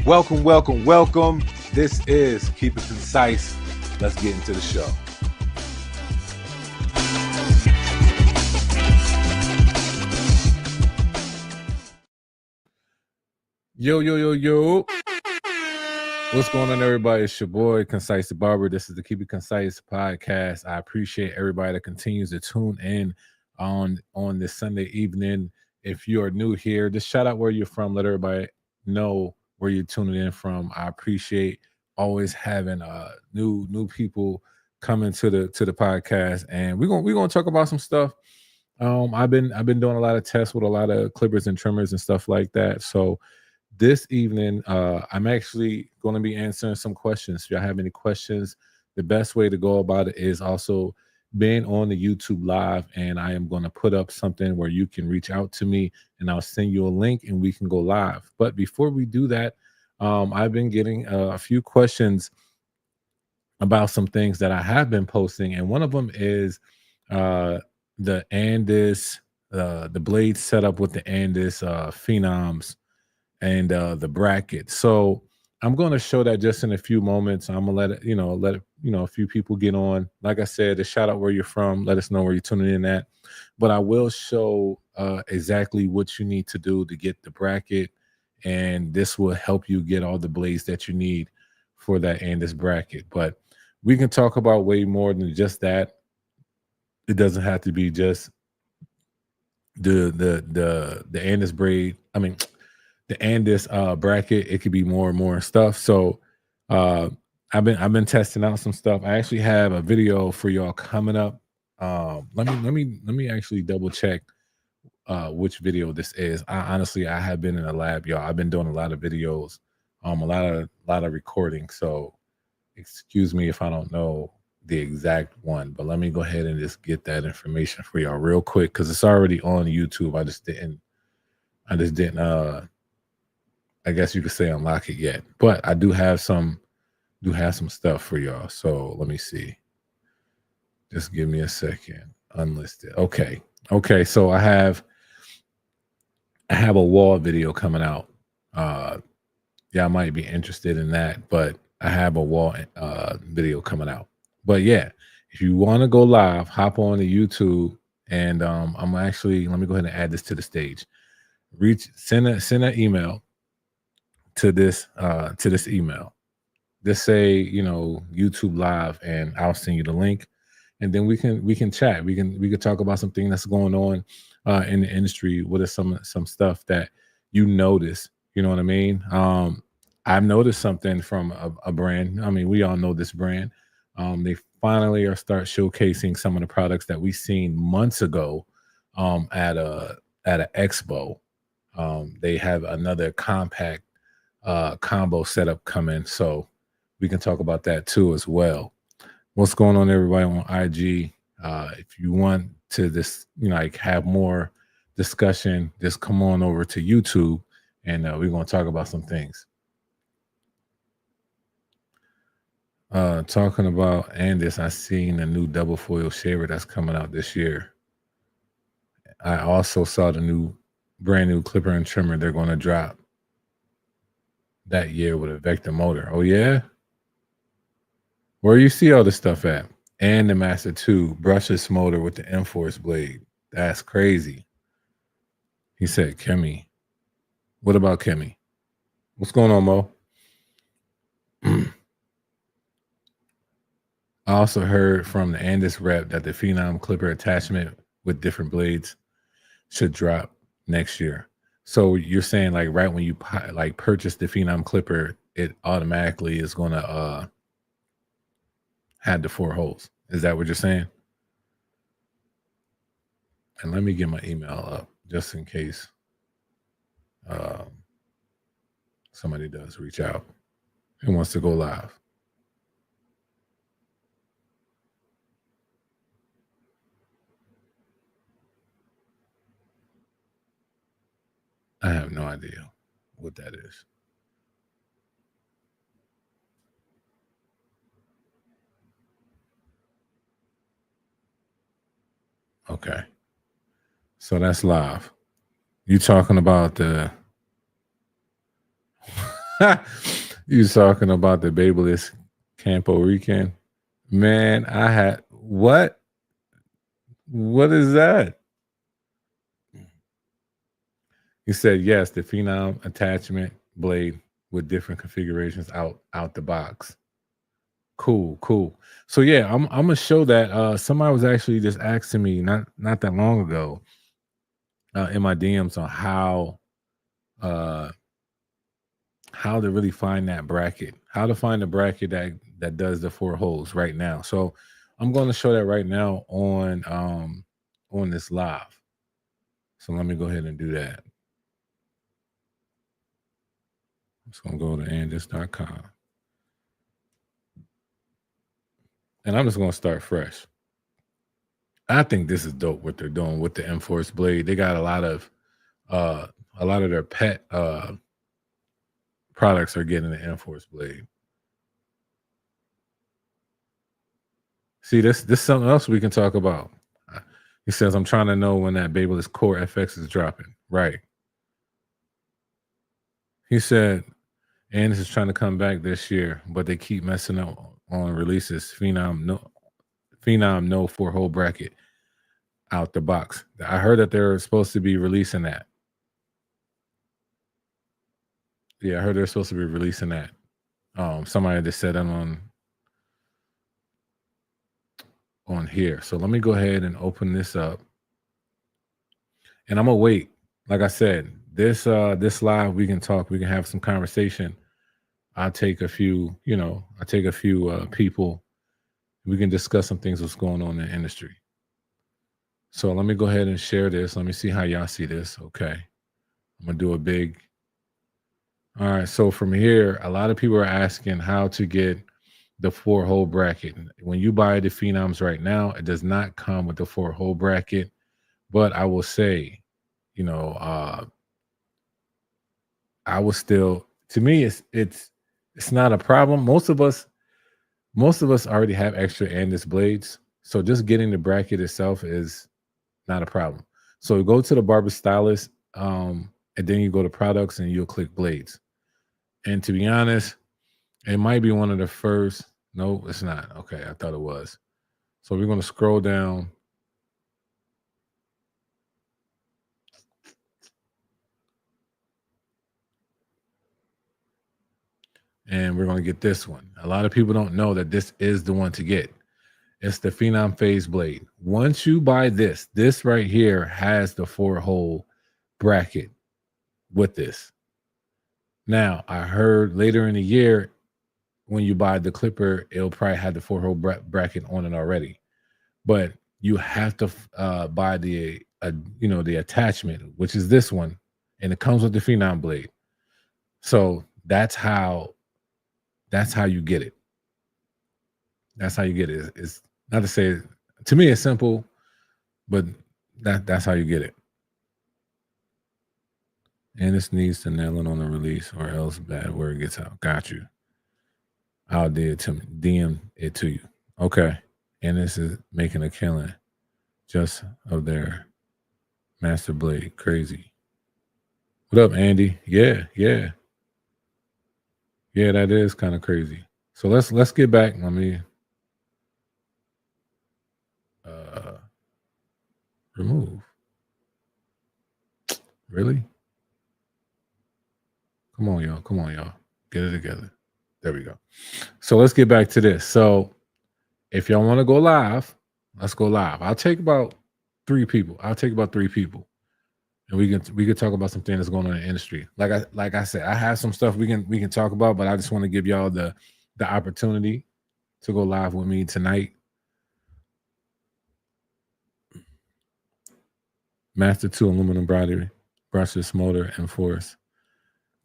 Welcome, welcome, welcome. This is Keep It Concise. Let's get into the show. Yo. What's going on, everybody? It's your boy, ConcisetheBarber. This is the Keep It Concise podcast. I appreciate everybody that continues to tune in on this Sunday evening. If you are new here, just shout out where you're from. Let everybody know where you're tuning in from. I appreciate always having new people coming to the podcast, and we're gonna talk about some stuff. I've been doing a lot of tests with a lot of clippers and trimmers and stuff like that. So this evening, I'm actually going to be answering some questions. If y'all have any questions, the best way to go about it is also being on the YouTube live, and I am going to put up something where you can reach out to me, and I'll send you a link, and we can go live. But before we do that, I've been getting a few questions about some things that I have been posting, and one of them is the Andis, the blade setup with the Andis Phenoms and the bracket. So I'm going to show that just in a few moments. I'm gonna let a few people get on. Like I said, a shout out where you're from. Let us know where you're tuning in at. But I will show exactly what you need to do to get the bracket, and this will help you get all the blades that you need for that Andis bracket. But we can talk about way more than just that. It doesn't have to be just the Andis braid. I mean, the Andis bracket. It could be more and more stuff. So I've been testing out some stuff. I actually have a video for y'all coming up. Let me actually double check which video this is. I have been in the lab, y'all. I've been doing a lot of videos, a lot of recording. So excuse me if I don't know the exact one, but let me go ahead and just get that information for y'all real quick, because it's already on YouTube. I just didn't I guess you could say unlock it yet, but I do have some stuff for y'all. So let me see. Just give me a second. Unlisted. Okay. So I have a wall video coming out. Y'all might be interested in that, but I have a wall video coming out. But yeah, if you want to go live, hop on to YouTube, and I'm actually, let me go ahead and add this to the stage. Send an email to this email. Just say, YouTube live, and I'll send you the link, and then we can chat. We can talk about something that's going on in the industry. What is some stuff that you notice? You know what I mean? I've noticed something from a brand. I mean, we all know this brand. They finally are start showcasing some of the products that we seen months ago at an expo. They have another compact combo setup coming, so we can talk about that too as well. What's going on, everybody on IG? If you want to have more discussion, just come on over to YouTube, and we're going to talk about some things. Talking about Andis, I seen a new double foil shaver that's coming out this year. I also saw the brand new clipper and trimmer they're going to drop that year with a vector motor. Oh yeah? Where you see all this stuff at? And the Master 2 brushless motor with the M-Force blade. That's crazy. He said, Kemi. What about Kemi? What's going on, Mo? I also heard from the Andis rep that the Phenom clipper attachment with different blades should drop next year. So you're saying, like, right when you purchase the Phenom clipper, it automatically is going to have the 4 holes. Is that what you're saying? And let me get my email up just in case somebody does reach out and wants to go live. I have no idea what that is. Okay. So that's live. You talking about the You talking about the BaByliss Campo Rican? Man, I had what? What is that? He said yes, the Phenom attachment blade with different configurations out the box. Cool, cool. So yeah, I'm gonna show that. Somebody was actually just asking me not that long ago in my DMs on uh how to really find that bracket, how to find the bracket that does the 4 holes right now. So I'm going to show that right now on this live. So let me go ahead and do that. I'm just going to go to andis.com. And I'm just going to start fresh. I think this is dope what they're doing with the M-Force blade. They got a lot of their pet products are getting the M-Force blade. See, this is something else we can talk about. He says, I'm trying to know when that BaByliss Core FX is dropping. Right. He said, Andis is trying to come back this year, but they keep messing up on releases. Phenom no 4-hole bracket out the box. I heard that they're supposed to be releasing that. Yeah, I heard they're supposed to be releasing that. Somebody just said that on here. So let me go ahead and open this up. And I'm gonna wait. Like I said, this live, we can talk, we can have some conversation. I'll take a few, people. We can discuss some things what's going on in the industry. So let me go ahead and share this. Let me see how y'all see this. Okay. I'm gonna do a big. All right. So from here, a lot of people are asking how to get the 4-hole bracket. When you buy the Phenoms right now, it does not come with the 4-hole bracket. But I will say, I will still, to me, it's not a problem. Most of us already have extra Andis blades. So just getting the bracket itself is not a problem. So go to the Barber Stylist, and then you go to products and you'll click blades. And to be honest, it might be one of the first. No, it's not. Okay, I thought it was. So we're going to scroll down. And we're going to get this one. A lot of people don't know that this is the one to get. It's the Phenom Phase Blade. Once you buy this right here has the 4-hole bracket with this. Now, I heard later in the year, when you buy the clipper, it'll probably have the 4-hole bracket on it already. But you have to buy the attachment, which is this one, and it comes with the Phenom blade. So that's how you get it. That's how you get it. It's not to say, to me, it's simple, but that's how you get it. And this needs to nail it on the release, or else bad word gets out. Got you. I'll DM it to you. Okay. And this is making a killing just of their master blade. Crazy. What up, Andy? Yeah. Yeah, that is kind of crazy. So let's get back. Let me remove. Really? Come on, y'all. Get it together. There we go. So let's get back to this. So if y'all want to go live, let's go live. I'll take about 3 people. And we can talk about some things that's going on in the industry. Like I said, I have some stuff we can talk about, but I just want to give y'all the opportunity to go live with me tonight. Master 2 aluminum body, brushless motor, M-Force,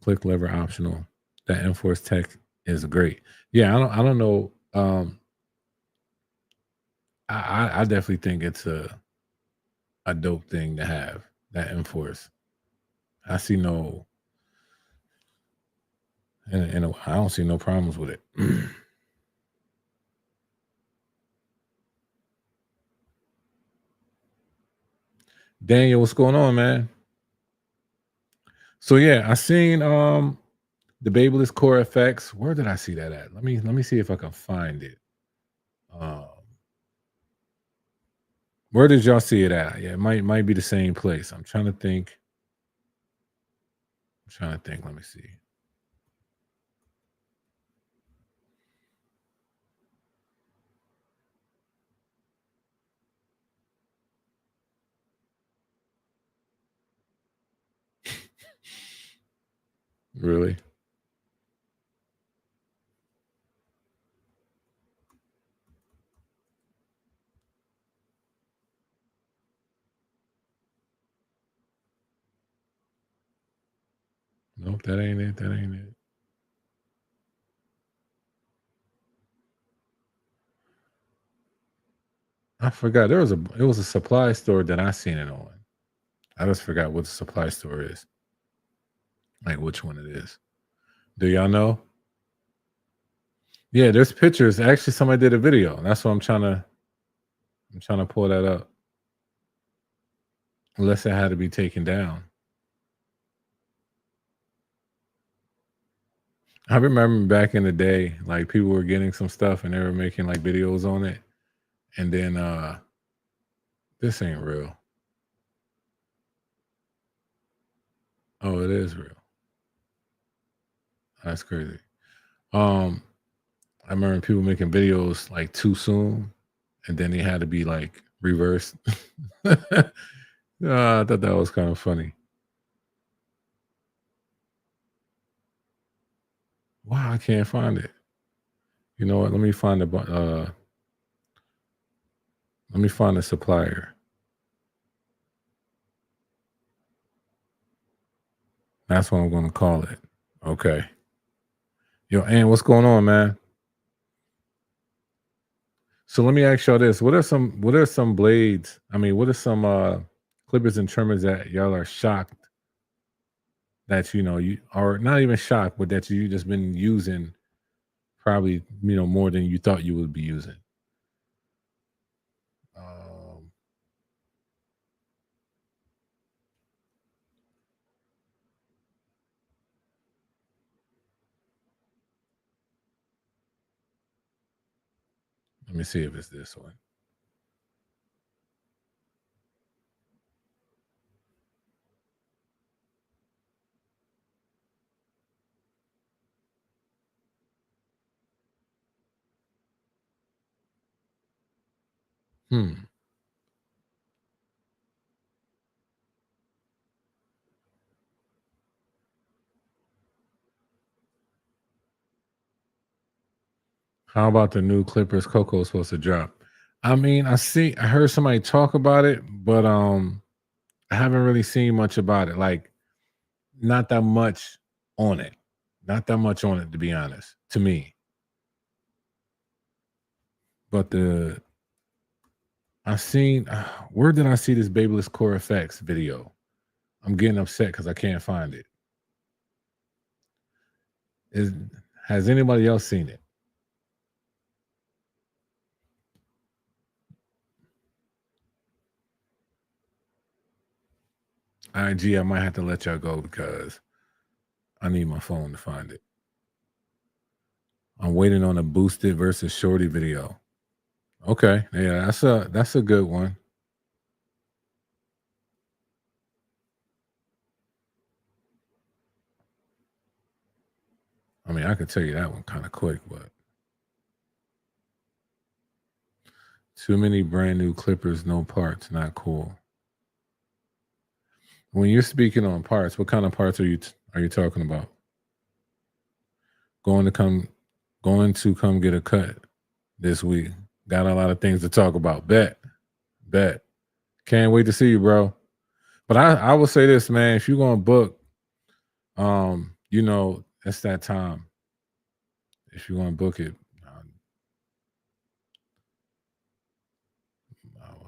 click lever optional. That M-Force tech is great. Yeah, I don't know. I definitely think it's a dope thing to have, that M-Force. I see no, and I don't see no problems with it. Daniel, what's going on, man? So yeah, I seen The BaByliss Core FX. Where did I see that at? Let me see if I can find it. Where did y'all see it at? Yeah, it might be the same place. I'm trying to think. Let me see. Really? Nope, that ain't it. That ain't it. I forgot. It was a supply store that I seen it on. I just forgot what the supply store is. Like which one it is. Do y'all know? Yeah, there's pictures. Actually, somebody did a video. That's what I'm trying to pull that up. Unless it had to be taken down. I remember back in the day, like people were getting some stuff and they were making like videos on it. And then this ain't real. Oh, it is real. That's crazy. I remember people making videos like too soon, and then they had to be like reversed. I thought that was kind of funny. Wow, I can't find it. You know what? Let me find the supplier. That's what I'm going to call it. Okay. Yo, Ann, what's going on, man? So let me ask y'all this: what are some blades? I mean, what are some clippers and trimmers that y'all are shocked that you are not even shocked, but that you just been using probably more than you thought you would be using? Um, Let me see if it's this one. Hmm. How about the new Clippers Coco supposed to drop? I mean, I heard somebody talk about it, but I haven't really seen much about it. Like, not that much on it. Not that much on it, to be honest, to me. But I seen where did I see this BaByliss Core Effects video? I'm getting upset because I can't find it. Is Has anybody else seen it? IG, I might have to let y'all go because I need my phone to find it. I'm waiting on a boosted versus shorty video. Okay, yeah, that's a good one. I mean, I could tell you that one kind of quick, but too many brand new clippers, no parts, not cool. When you're speaking on parts, what kind of parts are you talking about? Going to come get a cut this week. Got a lot of things to talk about. Bet. Can't wait to see you, bro. But I will say this, man. If you're gonna book, it's that time. If you're gonna book it,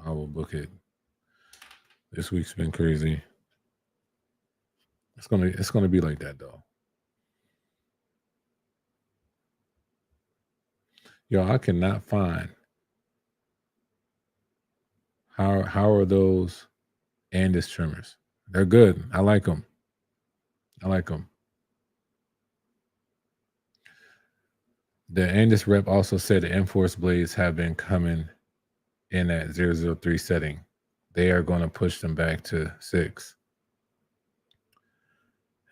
I will book it. This week's been crazy. It's gonna be like that though. Yo, I cannot find how are those Andis trimmers? They're good. I like them. I like them. The Andis rep also said the enforced blades have been coming in at 003 setting. They are going to push them back to 6.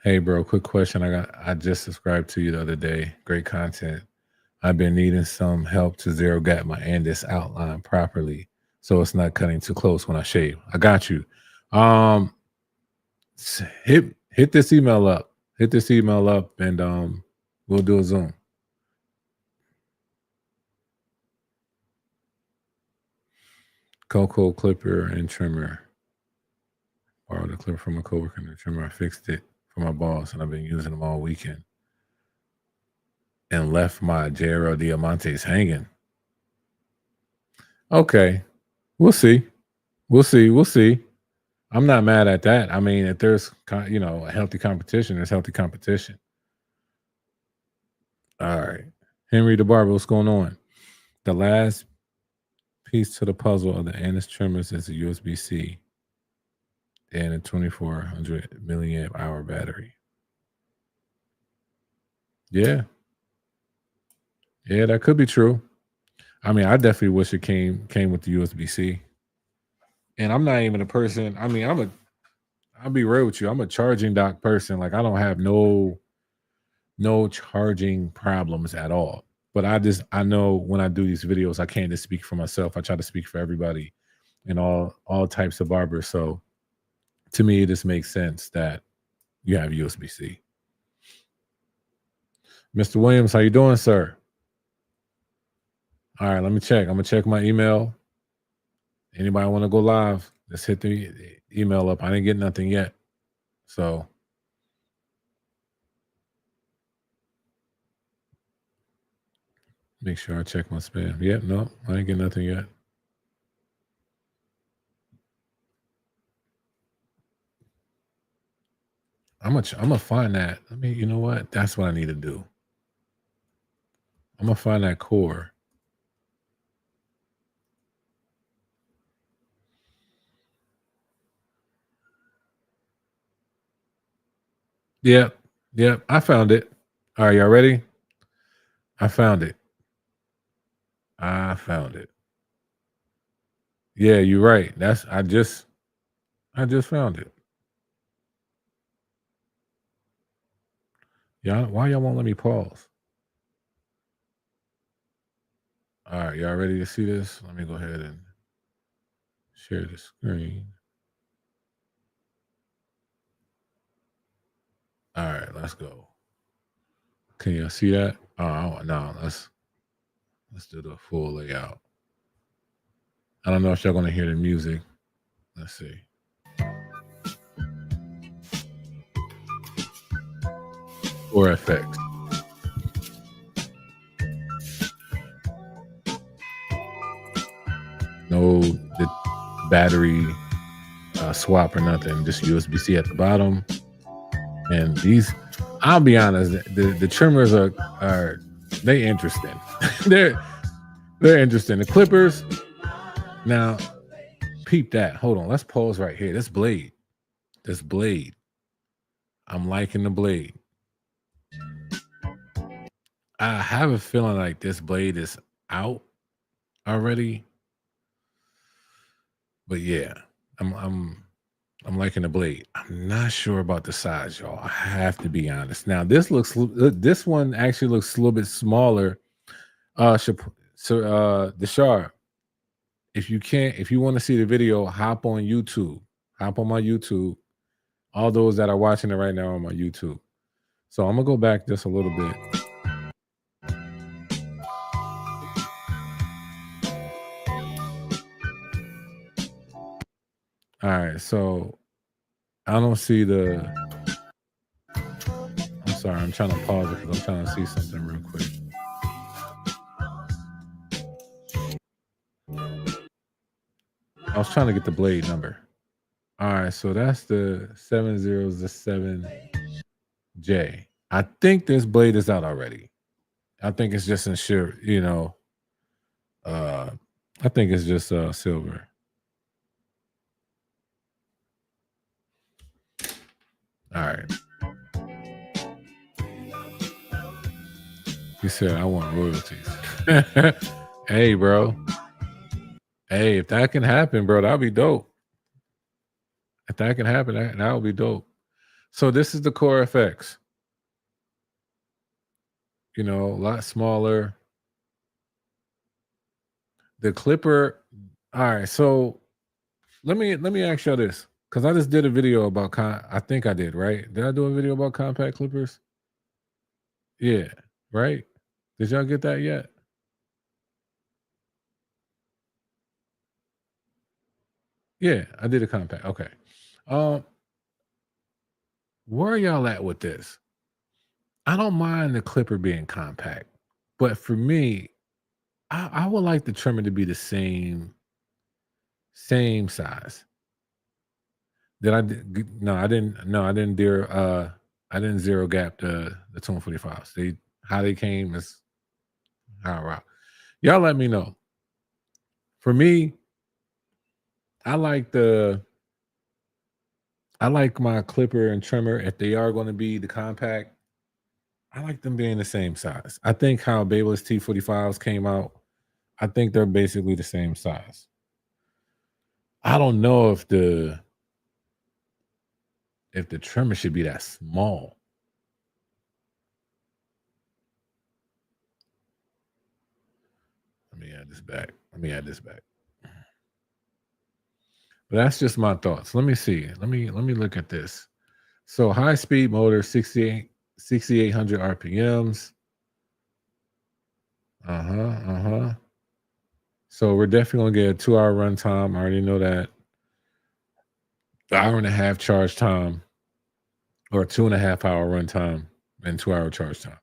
Hey, bro, quick question. I just subscribed to you the other day. Great content. I've been needing some help to zero gap my Andis outline properly so it's not cutting too close when I shave. I got you. Hit this email up. Hit this email up and we'll do a Zoom. Cocoa clipper and trimmer. Borrowed a clipper from a coworker and the trimmer. I fixed it for my boss and I've been using them all weekend. And left my JRL Diamantes hanging. Okay. We'll see. We'll see. I'm not mad at that. I mean, if there's, a healthy competition, there's healthy competition. All right. Henry the Barber, what's going on? The last piece to the puzzle of the Andis trimmers is a USB-C and a 2400 milliamp hour battery. Yeah. Yeah, that could be true. I mean, I definitely wish it came with the USB-C. And I'm not even a person. I mean, I'll be real with you. I'm a charging dock person. Like I don't have no charging problems at all. But I know when I do these videos, I can't just speak for myself. I try to speak for everybody and all types of barbers. So to me, it just makes sense that you have USB-C. Mr. Williams, how you doing, sir? All right, let me check. I'm gonna check my email. Anybody want to go live? Let's hit the email up. I didn't get nothing yet. So make sure I check my spam. Yep, no, I didn't get nothing yet. I'm gonna find that. I mean, you know what? That's what I need to do. I'm gonna find that core. Yep. I found it. All right, y'all ready? I found it. Yeah, you're right. I just found it. Yeah, why y'all won't let me pause? All right, y'all ready to see this? Let me go ahead and share the screen. All right, let's go. Can you see that? Oh no, let's do the full layout. I don't know if y'all gonna hear the music. Let's see. Or effects. No the battery swap or nothing, just USB-C at the bottom. And these, I'll be honest, the trimmers are they interesting. they're interesting. The clippers, now peep that. Hold on, let's pause right here. This blade. I'm liking the blade. I have a feeling like this blade is out already. But yeah, I'm liking the blade. I'm not sure about the size, y'all. I have to be honest. Now this one actually looks a little bit smaller. Deshar, if you want to see the video, hop on YouTube. Hop on my YouTube. All those that are watching it right now on my YouTube. So I'm gonna go back just a little bit. All right, so I don't see the. I'm sorry, I'm trying to pause it because I'm trying to see something real quick. I was trying to get the blade number. All right, so that's the 707J. I think this blade is out already. I think it's just insured, I think it's just silver. All right. He said, I want royalties. Hey, bro. Hey, if that can happen, bro, that'll be dope. If that can happen, that would be dope. So this is the Core FX. You know, a lot smaller. The Clipper. All right, so let me ask y'all this, because I just did a video about I think I did, right? Did I do a video about compact clippers? Yeah, right. Did y'all get that yet? Yeah, I did a compact. Okay. Um, where are y'all at with this? I don't mind the clipper being compact, but for me, I would like the trimmer to be the same size. Did I? No, I didn't. No, I didn't. I didn't zero gap the 245s. They how they came is how I rock. Y'all let me know. For me, I like my clipper and trimmer, if they are going to be the compact, I like them being the same size. I think how BaByliss T45s came out, I think they're basically the same size. I don't know if the trimmer should be that small. Let me add this back. But that's just my thoughts. Let me see. Let me look at this. So high speed motor, 6,800 RPMs. Uh-huh. So we're definitely gonna get a 2-hour runtime. I already know that. Hour and a half charge time, or 2.5-hour runtime and 2-hour charge time.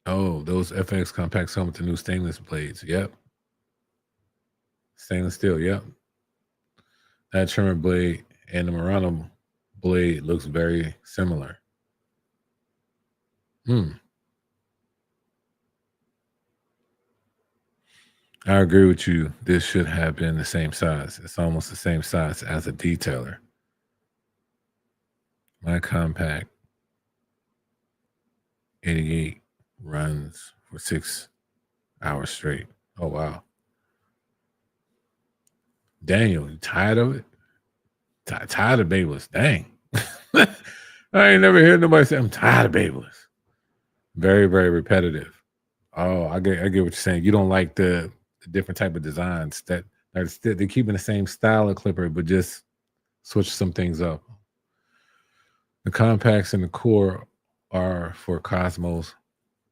Oh, those FX compacts come with the new stainless blades. Yep. Stainless steel. Yep. That trimmer blade and the Murano blade looks very similar. I agree with you. This should have been the same size. It's almost the same size as a detailer. My compact 88 runs for 6 hours straight. Oh, wow. Daniel, you tired of it? Tired of BaByliss. Dang. I ain't never heard nobody say, I'm tired of BaByliss. Very, very repetitive. Oh, I get what you're saying. You don't like the different type of designs that they're keeping the same style of clipper, but just switch some things up. The compacts and the core are for Cosmos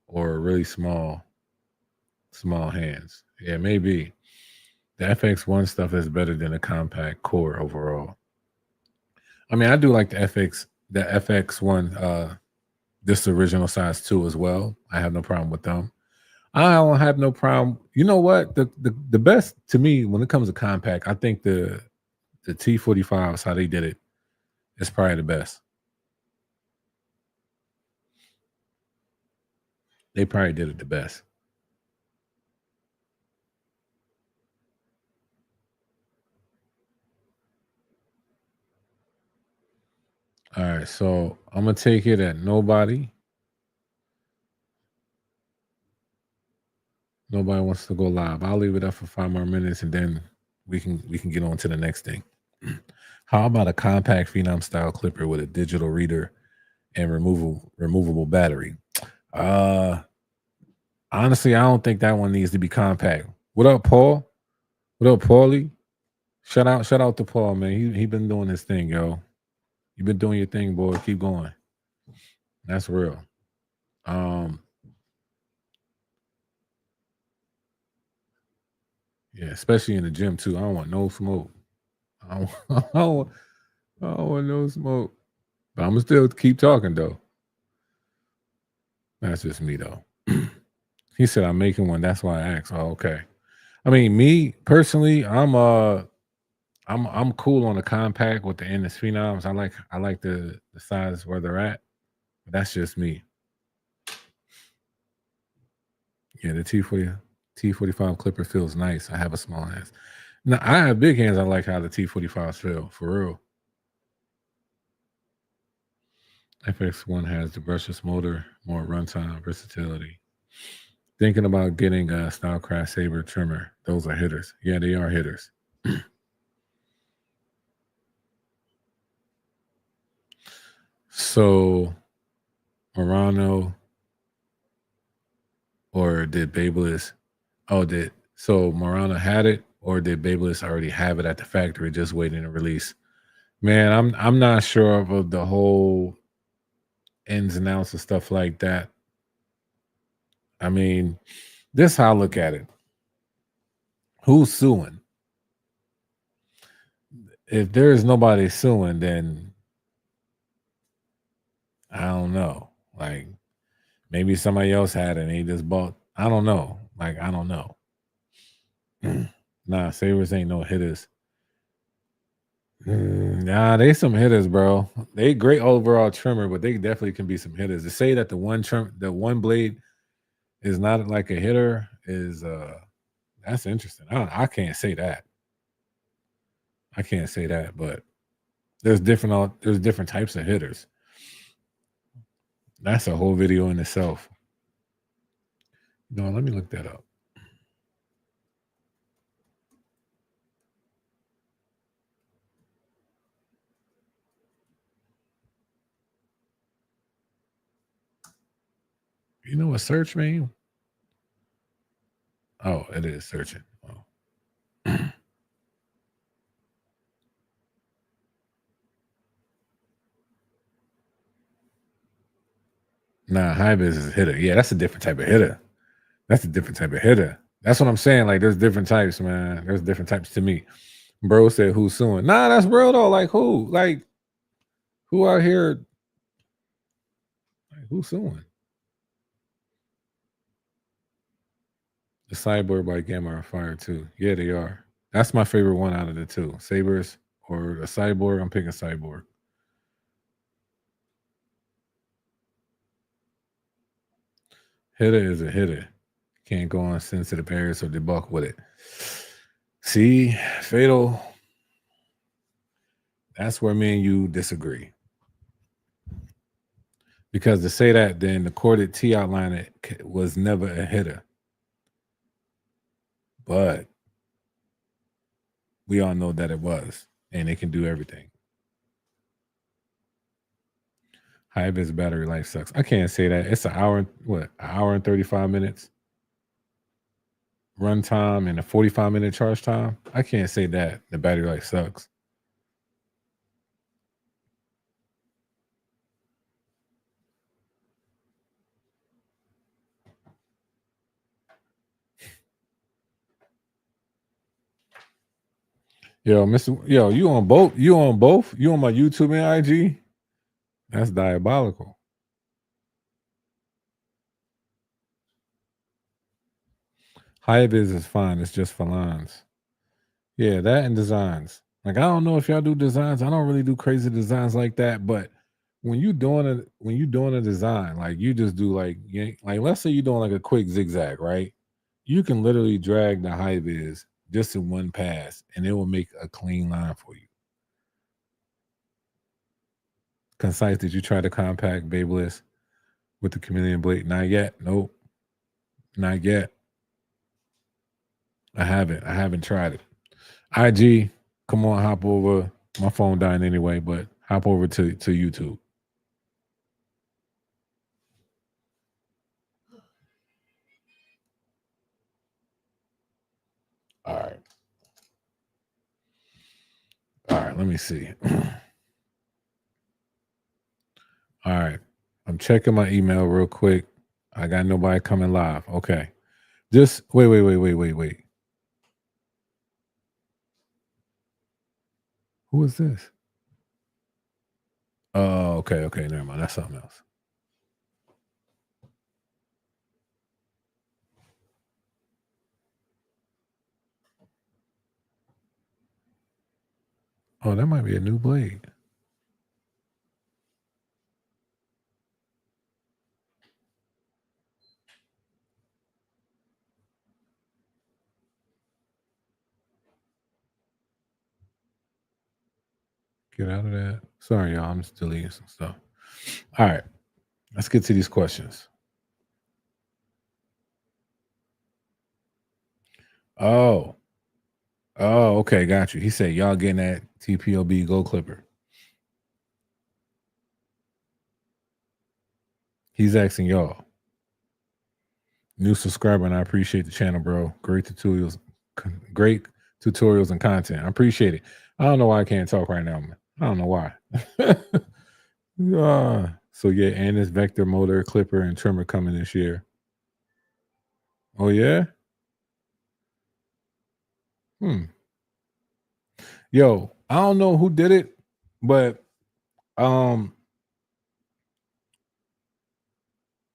or really small hands. Yeah, maybe. The FX1 stuff is better than the compact core overall. I mean, I do like the FX1, this original size 2 as well. I have no problem with them. I don't have no problem. You know what? The best to me when it comes to compact, I think the T45s, how they did it, is probably the best. They probably did it the best. All right, so I'm gonna take it at nobody. Nobody wants to go live. I'll leave it up for 5 more minutes, and then we can get on to the next thing. How about a compact Phenom style clipper with a digital reader and removable battery? Honestly, I don't think that one needs to be compact. What up, Paul? What up, Paulie? Shout out to Paul, man. He been doing his thing, yo. You been doing your thing, boy. Keep going. That's real. Yeah, especially in the gym too. I don't want no smoke. I don't, I don't want no smoke. But I'm gonna still keep talking though. That's just me though. He said I'm making one. That's why I asked. Oh, okay. I mean, me personally, I'm cool on the compact with the Andis Phenoms. I like the size where they're at. But that's just me. Yeah, the T45 clipper feels nice. I have a small hands. No, I have big hands. I like how the T45s feel, for real. FX1 has the brushless motor, more runtime, versatility. Thinking about getting a Stylecraft Saber trimmer. Those are hitters. Yeah, they are hitters. So, Murano or did BaByliss? Oh, so Murano had it, or did BaByliss already have it at the factory, just waiting to release? Man, I'm not sure of the whole ins and outs of stuff like that. I mean, this how I look at it. Who's suing? If there's nobody suing, then I don't know. Like maybe somebody else had it and he just bought. I don't know. Like I don't know. Nah, Sabres ain't no hitters. Nah, they some hitters, bro. They great overall trimmer, but they definitely can be some hitters. To say that the one blade is not like a hitter is that's interesting. I can't say that. I can't say that, but there's different types of hitters. That's a whole video in itself. No, let me look that up. You know what search mean? Oh, it is searching. Oh. Nah, high vis is a hitter. Yeah, that's a different type of hitter. That's a different type of hitter. That's what I'm saying. Like, there's different types, man. There's different types to me. Bro said, "Who's suing?" Nah, that's real though. Like, who? Like, who out here? Like, who's suing? The Cyborg by Gamma are fire too. Yeah, they are. That's my favorite one out of the two. Sabers or a Cyborg. I'm picking Cyborg. Hitter is a hitter. Can't go on sensitive areas or debunk with it. See, Fatal, that's where me and you disagree. Because to say that, then the corded T outline was never a hitter. But we all know that it was, and it can do everything. High vis battery life sucks. I can't say that. It's an hour, an hour and 35 minutes run time and a 45-minute charge time. I can't say that the battery life sucks. Yo, you on both? You on both? You on my YouTube and IG? That's diabolical. High vis is fine. It's just for lines. Yeah, that and designs. Like I don't know if y'all do designs. I don't really do crazy designs like that. But when you doing a design, like you just do like let's say you're doing like a quick zigzag, right? You can literally drag the high vis just in one pass, and it will make a clean line for you. Concise, did you try to compact BaByliss with the chameleon blade? Not yet. Nope. Not yet. I haven't. I haven't tried it. IG, come on, hop over. My phone dying anyway, but hop over to YouTube. All right. All right, let me see. All right. I'm checking my email real quick. I got nobody coming live. Okay. Just wait. Who is this? Oh, okay. Never mind. That's something else. Oh, that might be a new blade. Get out of that. Sorry, y'all. I'm just deleting some stuff. All right. Let's get to these questions. Oh. Oh, okay. Got you. He said, y'all getting that TPOB Gold Clipper. He's asking y'all. New subscriber, and I appreciate the channel, bro. Great tutorials and content. I appreciate it. I don't know why I can't talk right now, man. I don't know why. So yeah, and this vector motor, clipper, and trimmer coming this year. Oh yeah? Yo, I don't know who did it, but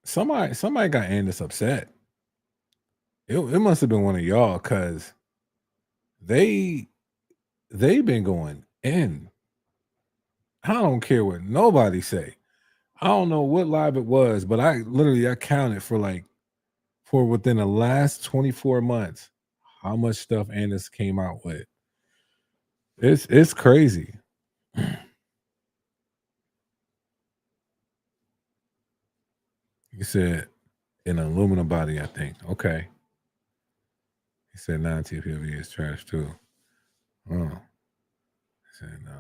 somebody got Andis upset. It must have been one of y'all, because they've been going in. I don't care what nobody say. I don't know what live it was, but I counted for within the last 24 months how much stuff Andis came out with. It's crazy. He said an aluminum body, I think. Okay. He said non-TPV is trash too. Oh. He said no.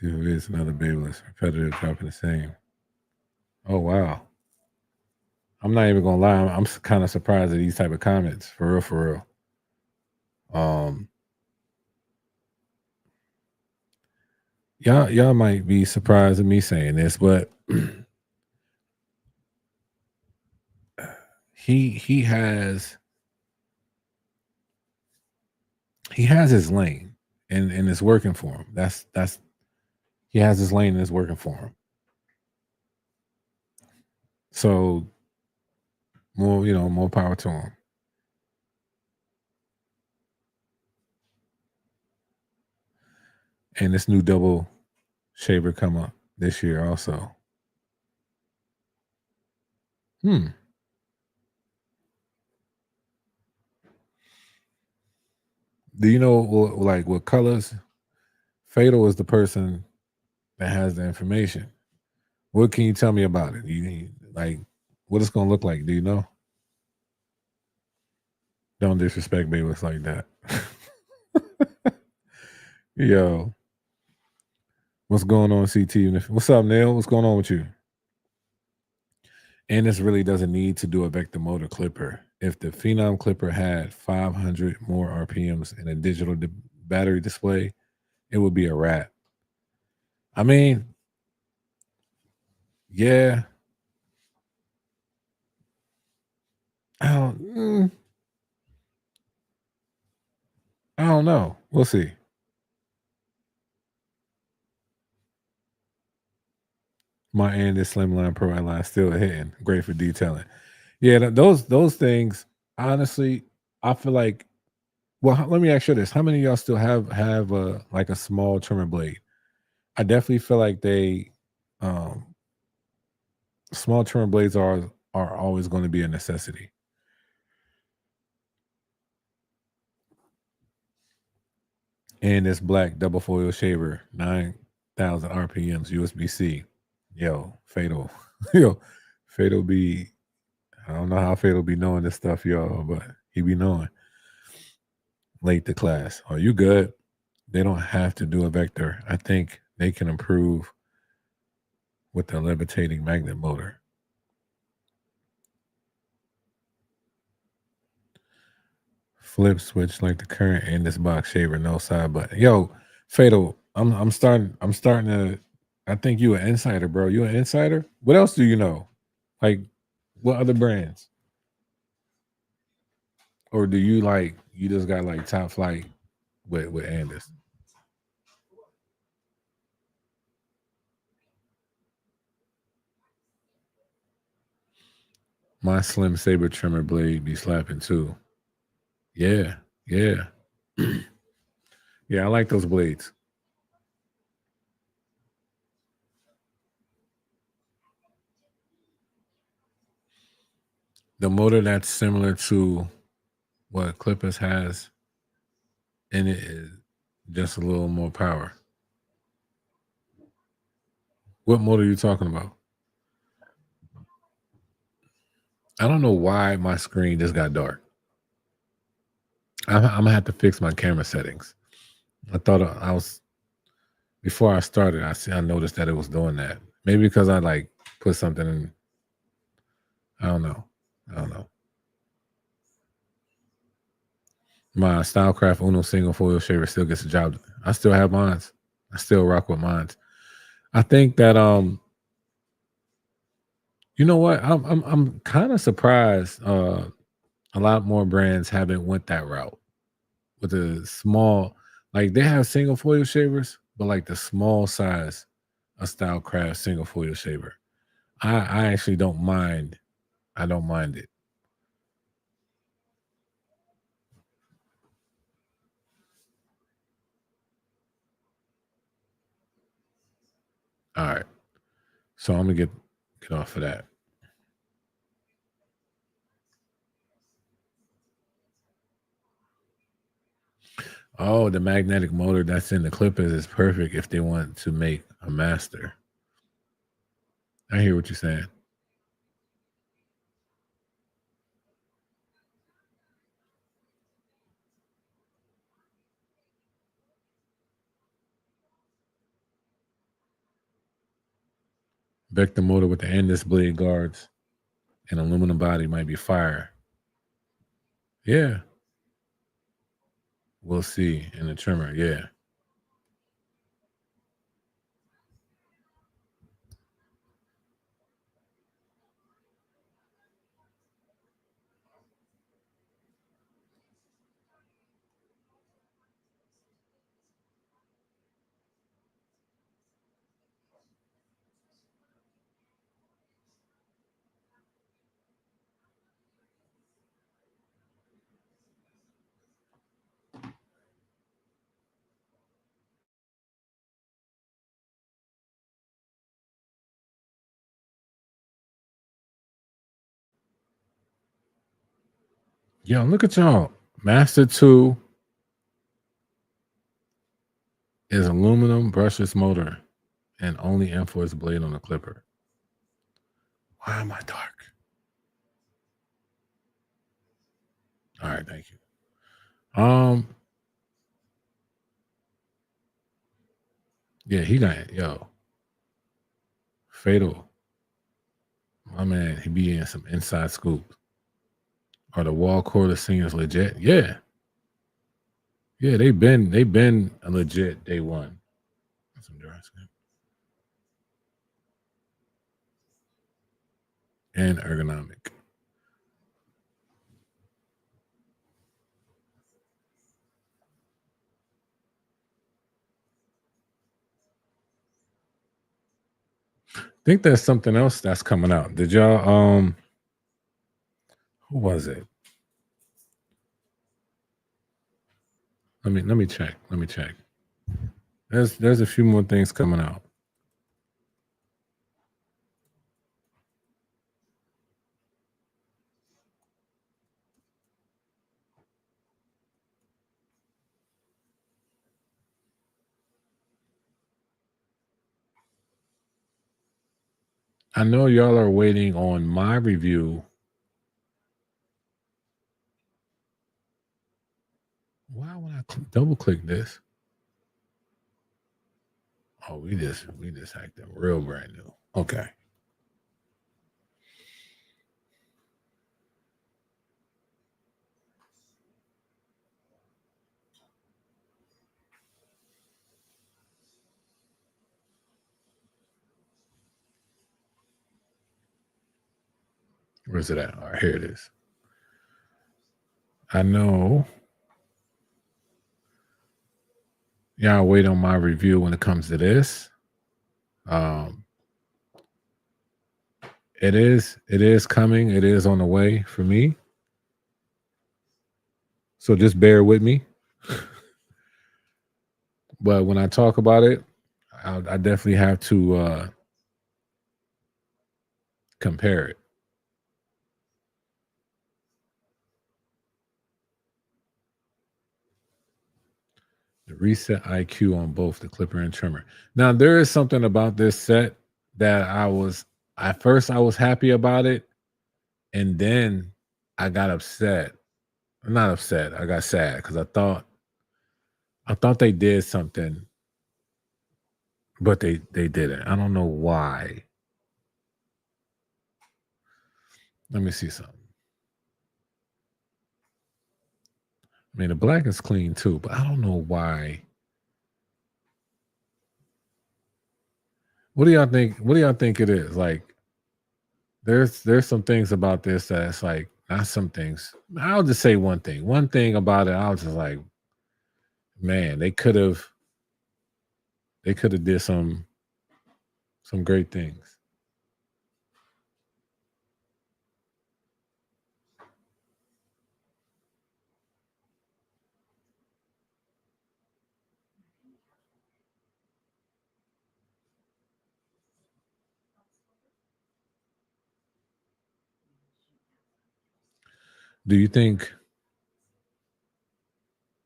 TPV is another BaByliss repetitive dropping the same. Oh wow. I'm not even gonna lie. I'm kind of surprised at these type of comments. For real, for real. Y'all might be surprised at me saying this, but he has his lane, and it's working for him. That's he has his lane and it's working for him. So more power to him. And this new double shaver come up this year also. Do you know what colors? Fatal is the person that has the information. What can you tell me about it? You like what it's gonna look like? Do you know? Don't disrespect BaByliss like that. Yo, what's going on, CT? What's up, Neil? What's going on with you? And this really doesn't need to do a vector motor clipper. If the Phenom clipper had 500 more RPMs and a digital battery display, it would be a wrap. I mean, yeah. I don't know. We'll see. My Andis Slimline Pro line still hitting. Great for detailing. Yeah, those things. Honestly, I feel like. Well, let me ask you this: how many of y'all still have a small trimmer blade? I definitely feel like small trimmer blades are always going to be a necessity. And this black double foil shaver, 9,000 RPMs, USB-C. Yo, Fatal. Yo, Fatal be, I don't know how Fatal be knowing this stuff, y'all, but he be knowing. Late to class. Are you good? They don't have to do a vector. I think they can improve with the levitating magnet motor. Flip switch like the current Andis box shaver, no side button. Yo, Fatal, I'm starting to. I think you an insider, bro. You an insider? What else do you know? Like, what other brands? Or do you you just got top flight with Andis? My Slim Saber trimmer blade be slapping too. Yeah, yeah. Yeah, I like those blades. The motor that's similar to what Clippers has in it is just a little more power. What mode are you talking about? I don't know why my screen just got dark. I'm gonna have to fix my camera settings. I thought I was before I started. I noticed that it was doing that. Maybe because I like put something in. I don't know. I don't know. My Stylecraft Uno single foil shaver still gets the job. I still have mine. I still rock with mine. I think that you know what? I'm kind of surprised. A lot more brands haven't went that route with the small. Like they have single foil shavers, but like the small size of Stylecraft single foil shaver. I actually don't mind. I don't mind it. All right. So I'm gonna get off of that. Oh, the magnetic motor that's in the clippers is perfect if they want to make a master. I hear what you're saying. Vector motor with the endless blade guards and aluminum body might be fire. Yeah, we'll see in the trimmer. Yeah. Yo, look at y'all. Master 2 is aluminum brushless motor and only M4's blade on the clipper. Why am I dark? All right, thank you. Yeah, he got Fatal. My man, he be in some inside scoop. Are the wall quarter singers legit? Yeah. Yeah, they've been a legit day one. Some dry skin. And ergonomic. I think there's something else that's coming out. Did y'all who was it? Let me check. Let me check. There's a few more things coming out. I know y'all are waiting on my review. Why would I double click this? Oh, we just acting real brand new. Okay. Where's it at? All right, here it is. I know y'all wait on my review when it comes to this. Um, it is coming. It is on the way for me. So just bear with me. But when I talk about it, I definitely have to compare it. The reset IQ on both the clipper and trimmer. Now there is something about this set that at first I was happy about it, and then I got upset. Not upset. I got sad because I thought they did something, but they didn't. I don't know why. Let me see something. I mean, the black is clean too, but I don't know why. What do y'all think? What do y'all think it is? Like, there's some things about this that's like, not some things. I'll just say one thing. One thing about it, I was just like, man, they could have did some great things. Do you think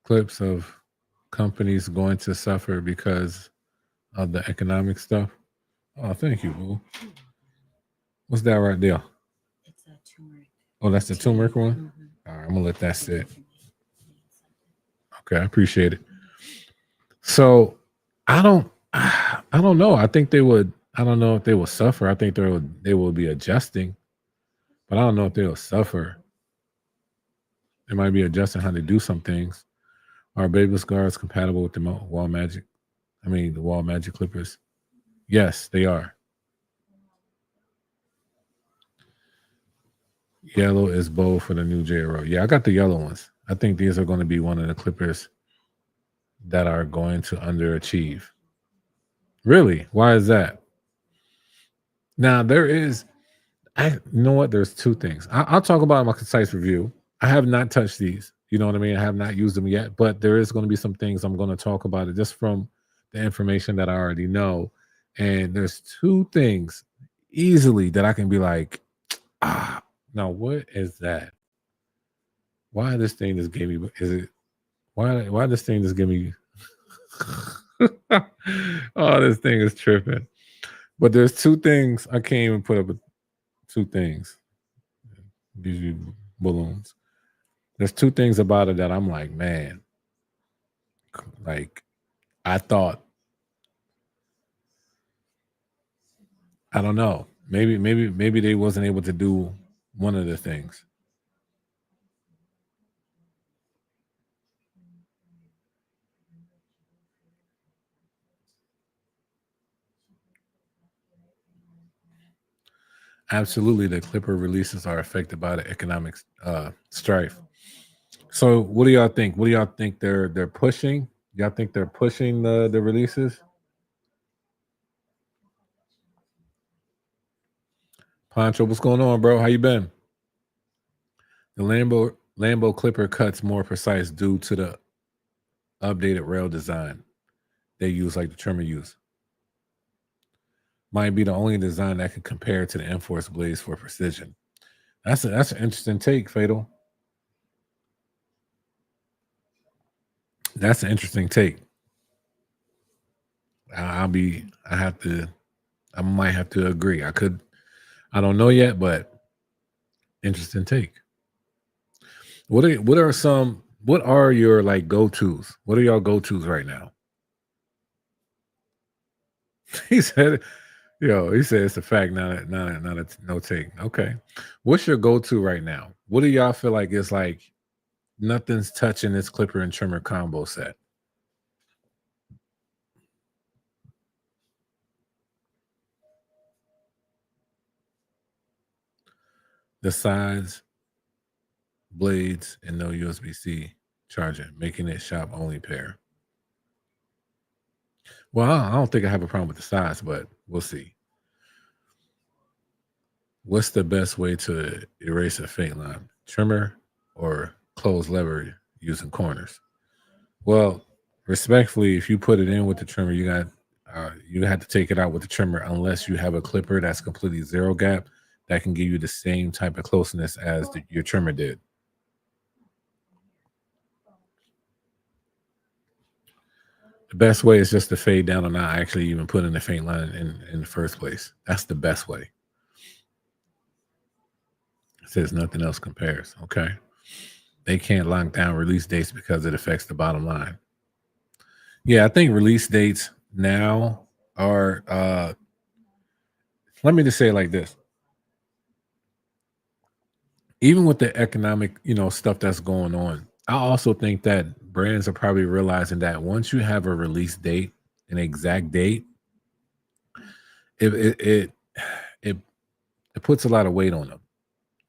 clips of companies going to suffer because of the economic stuff? Oh, thank you, boo. What's that right there? It's a turmeric. Oh, that's the turmeric one? All right, I'm gonna let that sit. Okay, I appreciate it. So I don't know. I think they would. I don't know if they will suffer. I think they will be adjusting, but I don't know if they will suffer. They might be adjusting how they do some things. Are BaByliss guards compatible with the wall magic? I mean, the wall magic clippers. Yes, they are. Yellow is bold for the new JRL. Yeah, I got the yellow ones. I think these are going to be one of the clippers that are going to underachieve. Really? Why is that? Now there is. You know what? There's two things. I'll talk about my concise review. I have not touched these. You know what I mean? I have not used them yet, but there is going to be some things I'm going to talk about it just from the information that I already know. And there's two things easily that I can be like, now what is that? Why this thing just gave me? Is it why this thing just give me? Oh, this thing is tripping. But there's two things I can't even put up with. Two things. Gives you balloons. There's two things about it that I'm like, man, like I thought, I don't know. Maybe they wasn't able to do one of the things. Absolutely, the Clipper releases are affected by the economic strife. So, what do y'all think? What do y'all think they're pushing? Y'all think they're pushing the releases? Poncho, what's going on, bro? How you been? The Lambo Clipper cuts more precise due to the updated rail design they use, like the trimmer use. Might be the only design that can compare to the Enforce blades for precision. That's an interesting take, Fatal. That's an interesting take. I might have to agree. I don't know yet, but interesting take. What are your like go-tos? What are y'all go-tos right now? He said, he said it's a fact, not a no take. Okay. What's your go-to right now? What do y'all feel like is like nothing's touching this clipper and trimmer combo set? The sides, blades, and no USB-C charger, making it shop only pair. Well, I don't think I have a problem with the size, but we'll see. What's the best way to erase a fake line? Trimmer or close lever using corners? Well, respectfully, if you put it in with the trimmer, you have to take it out with the trimmer unless you have a clipper that's completely zero gap that can give you the same type of closeness as your trimmer did. The best way is just to fade down and not actually even put in the faint line in the first place. That's the best way. It says nothing else compares. Okay. They can't lock down release dates because it affects the bottom line. Yeah, I think release dates now are let me just say it like this. Even with the economic, stuff that's going on, I also think that brands are probably realizing that once you have a release date, an exact date, it it puts a lot of weight on them.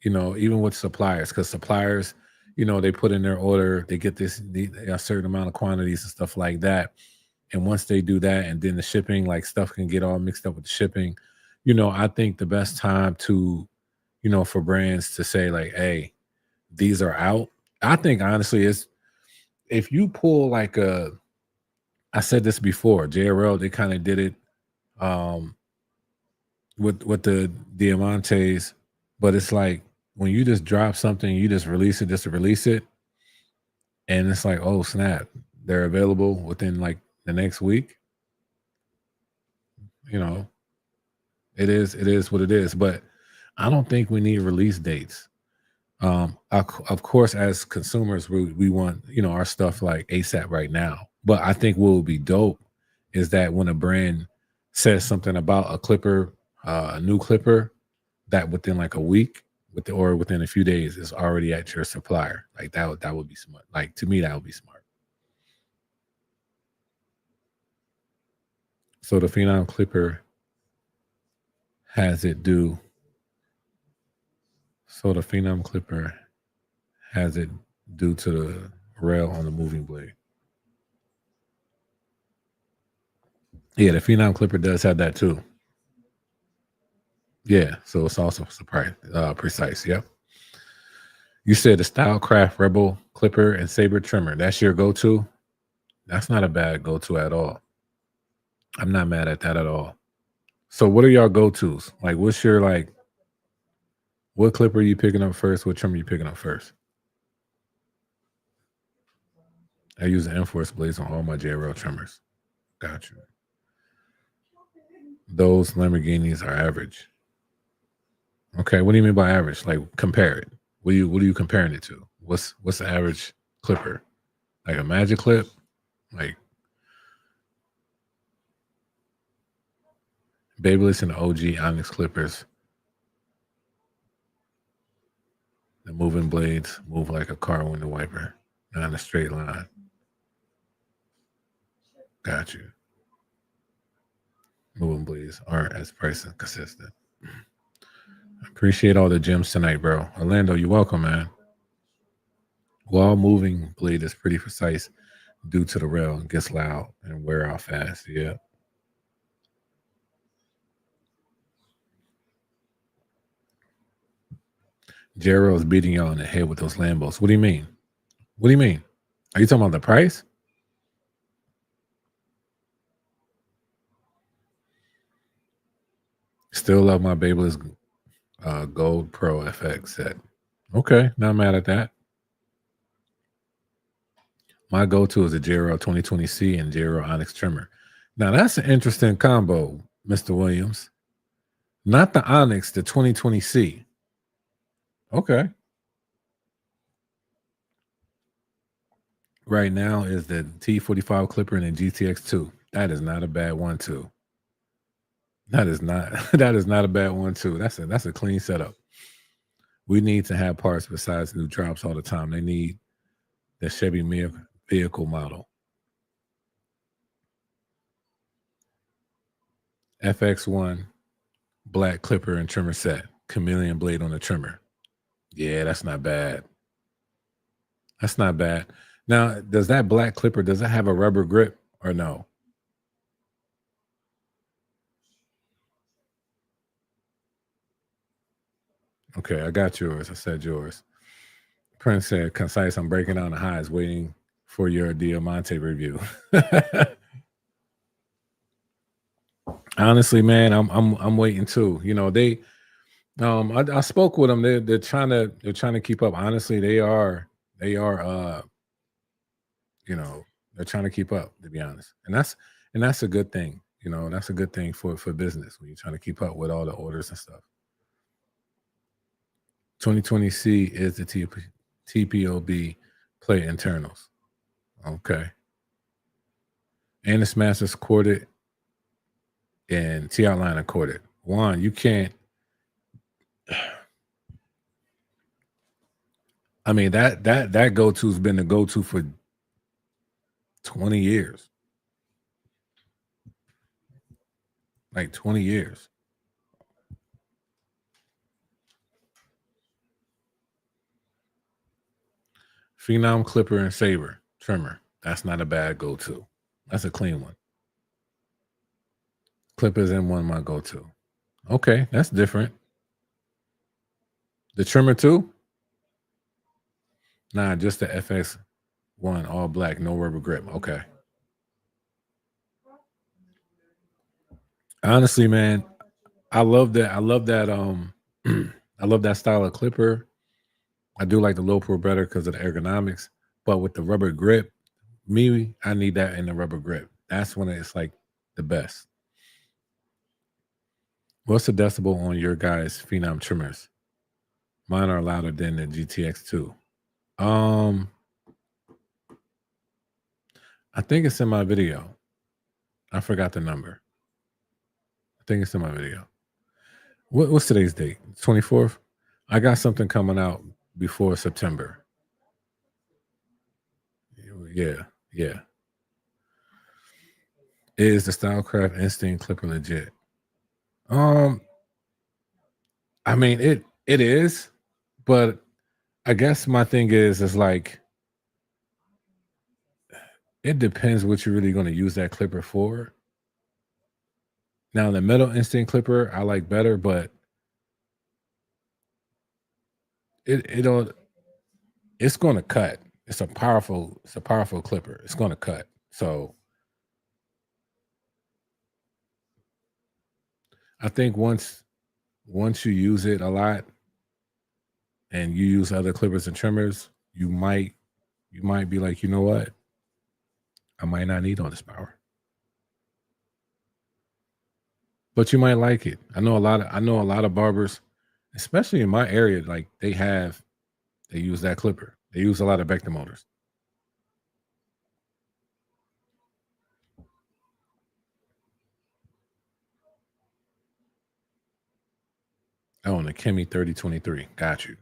Even with suppliers, because suppliers, they put in their order, they get a certain amount of quantities and stuff like that. And once they do that, and then the shipping, like stuff can get all mixed up with the shipping. I think the best time to, for brands to say like, hey, these are out. I think honestly is if you pull like I said this before, JRL, they kind of did it with the Diamantes, but it's like when you just drop something, you just release it just to release it, and it's like, oh snap, they're available within like the next week. It is what it is. But I don't think we need release dates. Of course, as consumers, we want our stuff like ASAP right now. But I think what would be dope is that when a brand says something about a clipper, a new clipper, that within like a week, or within a few days, is already at your supplier. Like that would be smart. Like to me, that would be smart. So the Phenom clipper has it due. So the Phenom clipper has it due to the rail on the moving blade. Yeah, the Phenom clipper does have that too. Yeah, so it's also precise. Yep. You said the Stylecraft Rebel clipper and Saber trimmer. That's your go-to? That's not a bad go-to at all. I'm not mad at that at all. So what are y'all go-tos? Like what's your what clipper are you picking up first? What trimmer are you picking up first? I use the Enforce blades on all my JRL trimmers. Gotcha. Those Lamborghinis are average. Okay, what do you mean by average? Like compare it. What are you comparing it to? What's the average clipper? Like a Magic Clip? Like BaByliss and the OG Onyx clippers. The moving blades move like a car window wiper, not in a straight line. Got you. Moving blades aren't as price consistent. Appreciate all the gems tonight, bro. Orlando, you're welcome, man. Wall moving blade is pretty precise due to the rail and gets loud and wear out fast. Yeah. JRL is beating y'all in the head with those Lambos. What do you mean? What do you mean? Are you talking about the price? Still love my BaByliss Gold Pro FX set. Okay, not mad at that. My go-to is a JRL 2020C and JRL Onyx trimmer. Now that's an interesting combo, Mr. Williams. Not the Onyx, the 2020C. Okay. Right now is the T45 clipper and the GTX2. That is not a bad one too. That is not a bad one too. That's a clean setup. We need to have parts besides new drops all the time. They need the Chevy vehicle model. FX1 black clipper and trimmer set. Chameleon blade on the trimmer. Yeah, that's not bad. That's not bad. Now, does that black clipper, does it have a rubber grip or no? Okay, I got yours. I said yours. Prince said, Concise, I'm breaking down the highs, waiting for your Diamante review. Honestly, man, I'm waiting too. They I spoke with them. They're trying to keep up. Honestly, they are They're trying to keep up, to be honest, and that's a good thing. You know, that's a good thing for business when you're trying to keep up with all the orders and stuff. 2020C is the TPOB plate internals. Okay. Andis Masters corded and T outliner corded. Juan, you can't. I mean, that go-to's been the go-to for 20 years. Like 20 years. Phenom clipper and saber trimmer. That's not a bad go-to. That's a clean one. Clippers M1 my go-to. Okay, that's different. The trimmer too? Nah, just the FX1 all black, no rubber grip. Okay. Honestly, man, I love that. I love that. I love that style of clipper. I do like the low pro better because of the ergonomics, but with the rubber grip, I need that in the rubber grip. That's when it's like the best. What's the decibel on your guys' Phenom trimmers? Mine are louder than the GTX2. I think it's in my video. I forgot the number. I think it's in my video. What's today's date? 24th? I got something coming out before September. Yeah. Is the Stylecraft Instinct clipper legit? I mean it is, but I guess my thing is like it depends what you're really going to use that clipper for. Now the Metal Instinct clipper I like better, but it's going to cut. It's a powerful clipper. It's going to cut. So I think once you use it a lot and you use other clippers and trimmers, you might be like, you know what? I might not need all this power. But you might like it. I know a lot of barbers, especially in my area, like they use that clipper. They use a lot of vector motors. Oh, and the Chemi 3023. Got you.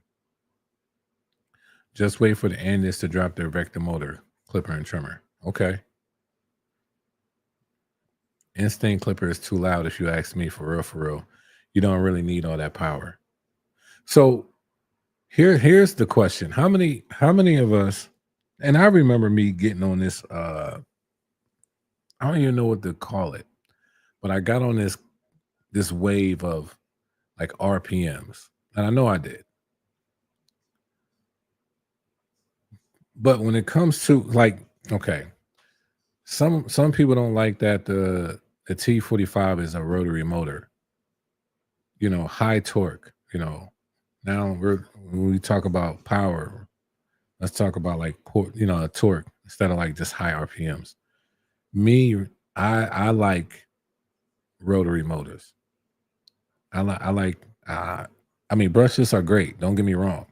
Just wait for the Andis to drop their vector motor clipper and trimmer. Okay. Instinct clipper is too loud if you ask me, for real. You don't really need all that power. So here's the question. How many of us, and I remember me getting on this, I don't even know what to call it, but I got on this wave of like RPMs. And I know I did. But when it comes to like, okay, some people don't like that the T45 is a rotary motor. You know, high torque, you know. Now when we talk about power, let's talk about like a torque instead of like just high RPMs. Me, I like rotary motors. I mean, brushless are great. Don't get me wrong.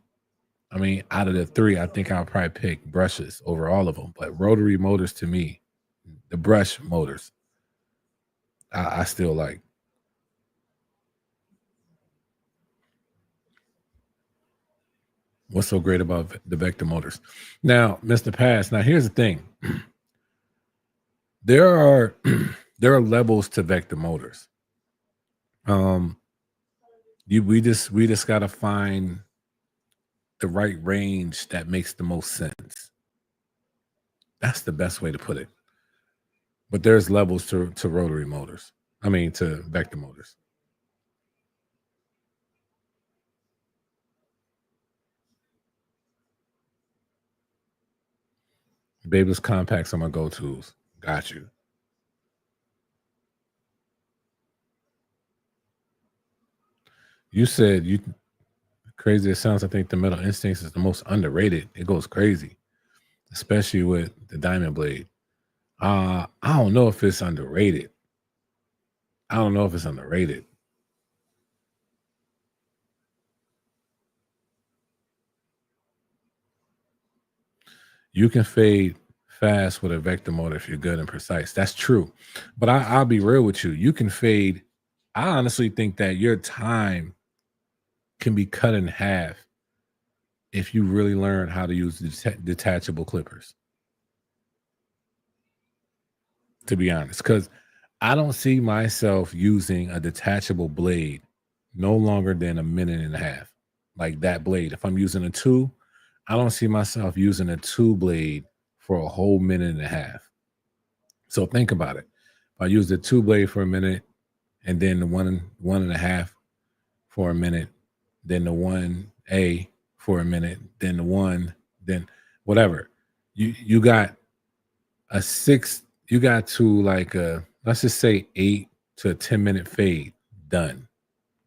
I mean, out of the three, I think I'll probably pick brushless over all of them. But rotary motors to me, the brush motors, I still like. What's so great about the vector motors? Now, Mr. Pass. Now, here's the thing. There are levels to vector motors. We just gotta find the right range that makes the most sense. That's the best way to put it. But there's levels to rotary motors. I mean, to vector motors. BaByliss compacts are my go-tos. Got you. You said crazy it sounds. I think the Metal Instincts is the most underrated. It goes crazy, especially with the diamond blade. I don't know if it's underrated. I don't know if it's underrated. You can fade fast with a vector motor if you're good and precise. That's true. But I'll be real with you. You can fade. I honestly think that your time can be cut in half if you really learn how to use detachable clippers, to be honest. Because I don't see myself using a detachable blade no longer than a minute and a half. Like that blade. If I'm using a two, I don't see myself using a two blade for a whole minute and a half. So think about it. If I use the two blade for a minute and then the one and a half for a minute, then the 1A for a minute, then the one, then whatever. You got a six, you got to like let's just say 8 to a 10-minute fade done.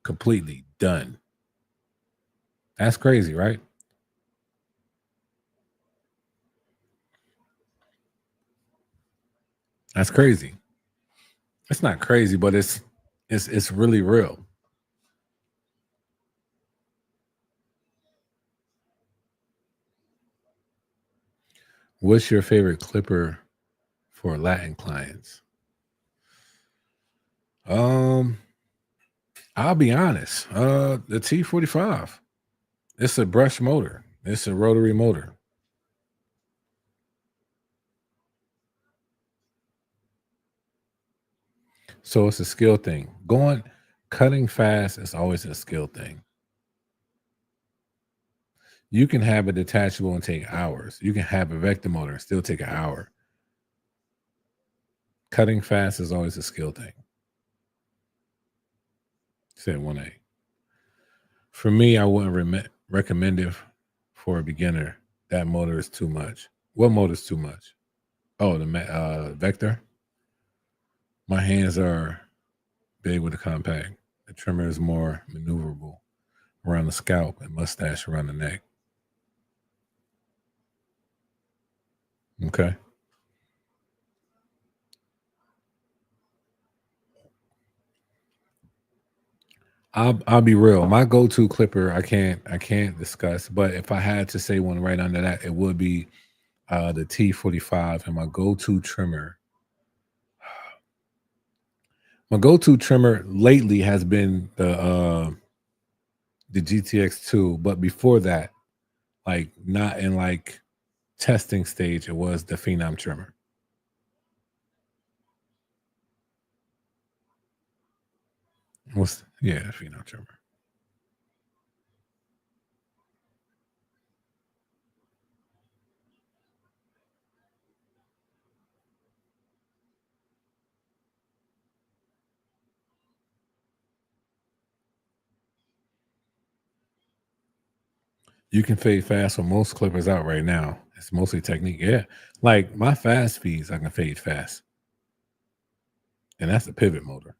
Completely done. That's crazy, right? That's crazy. It's not crazy, but it's really real. What's your favorite clipper for Latin clients? Um, I'll be honest. The T45. It's a brush motor. It's a rotary motor. So it's a skill thing. Cutting fast is always a skill thing. You can have a detachable and take hours. You can have a vector motor and still take an hour. Cutting fast is always a skill thing. Said 1A. For me, I wouldn't recommend it for a beginner. That motor is too much. What motor is too much? Oh, the vector. My hands are big with the compact. The trimmer is more maneuverable around the scalp and mustache around the neck. Okay. I'll be real. My go-to clipper, I can't discuss, but if I had to say one right under that, it would be the T45. And my go-to trimmer. My go-to trimmer lately has been the GTX2, but before that, like not in like testing stage, it was the Phenom trimmer. The Phenom trimmer. You can fade fast with most clippers out right now. It's mostly technique. Yeah. Like my fast feeds, I can fade fast. And that's a pivot motor.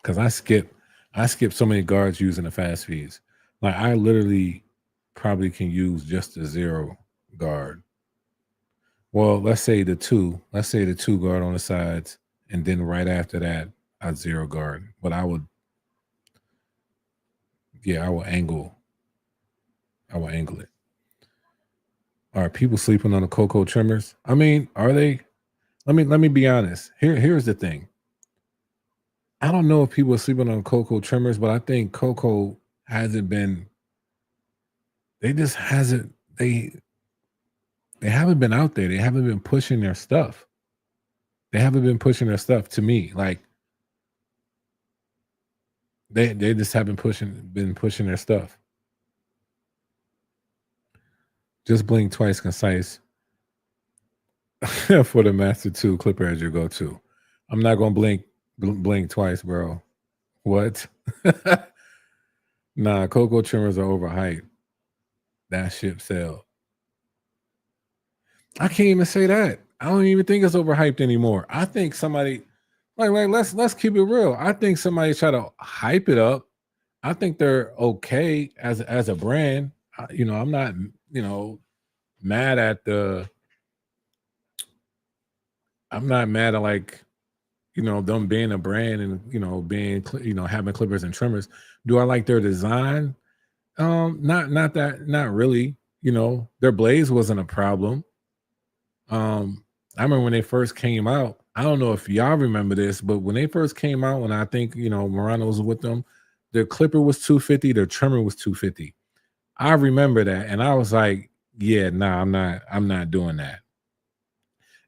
Because I skip so many guards using the fast feeds. Like I literally probably can use just a zero guard. Well, let's say the two guard on the sides, and then right after that, a zero guard. But I will angle it. Are people sleeping on the cocoa trimmers? I mean, are they? Let me be honest. Here's the thing. I don't know if people are sleeping on cocoa trimmers, but I think cocoa hasn't been. They just hasn't. They haven't been out there. They haven't been pushing their stuff. They haven't been pushing their stuff to me. Like they just haven't been pushing their stuff. Just blink twice, concise for the Master Two clipper as your go-to. I'm not gonna blink twice, bro. What? Nah, cocoa trimmers are overhyped. That ship sailed. I can't even say that. I don't even think it's overhyped anymore. I think somebody like let's keep it real. I think somebody try to hype it up. I think they're okay as a brand. I'm not, you know, mad at the. I'm not mad at like, them being a brand and being having clippers and trimmers. Do I like their design? Not really. Their blades wasn't a problem. I remember when they first came out. I don't know if y'all remember this, but when they first came out, when I think Morano was with them, their clipper was 250, their trimmer was 250. I remember that, and I was like, yeah, nah, I'm not doing that.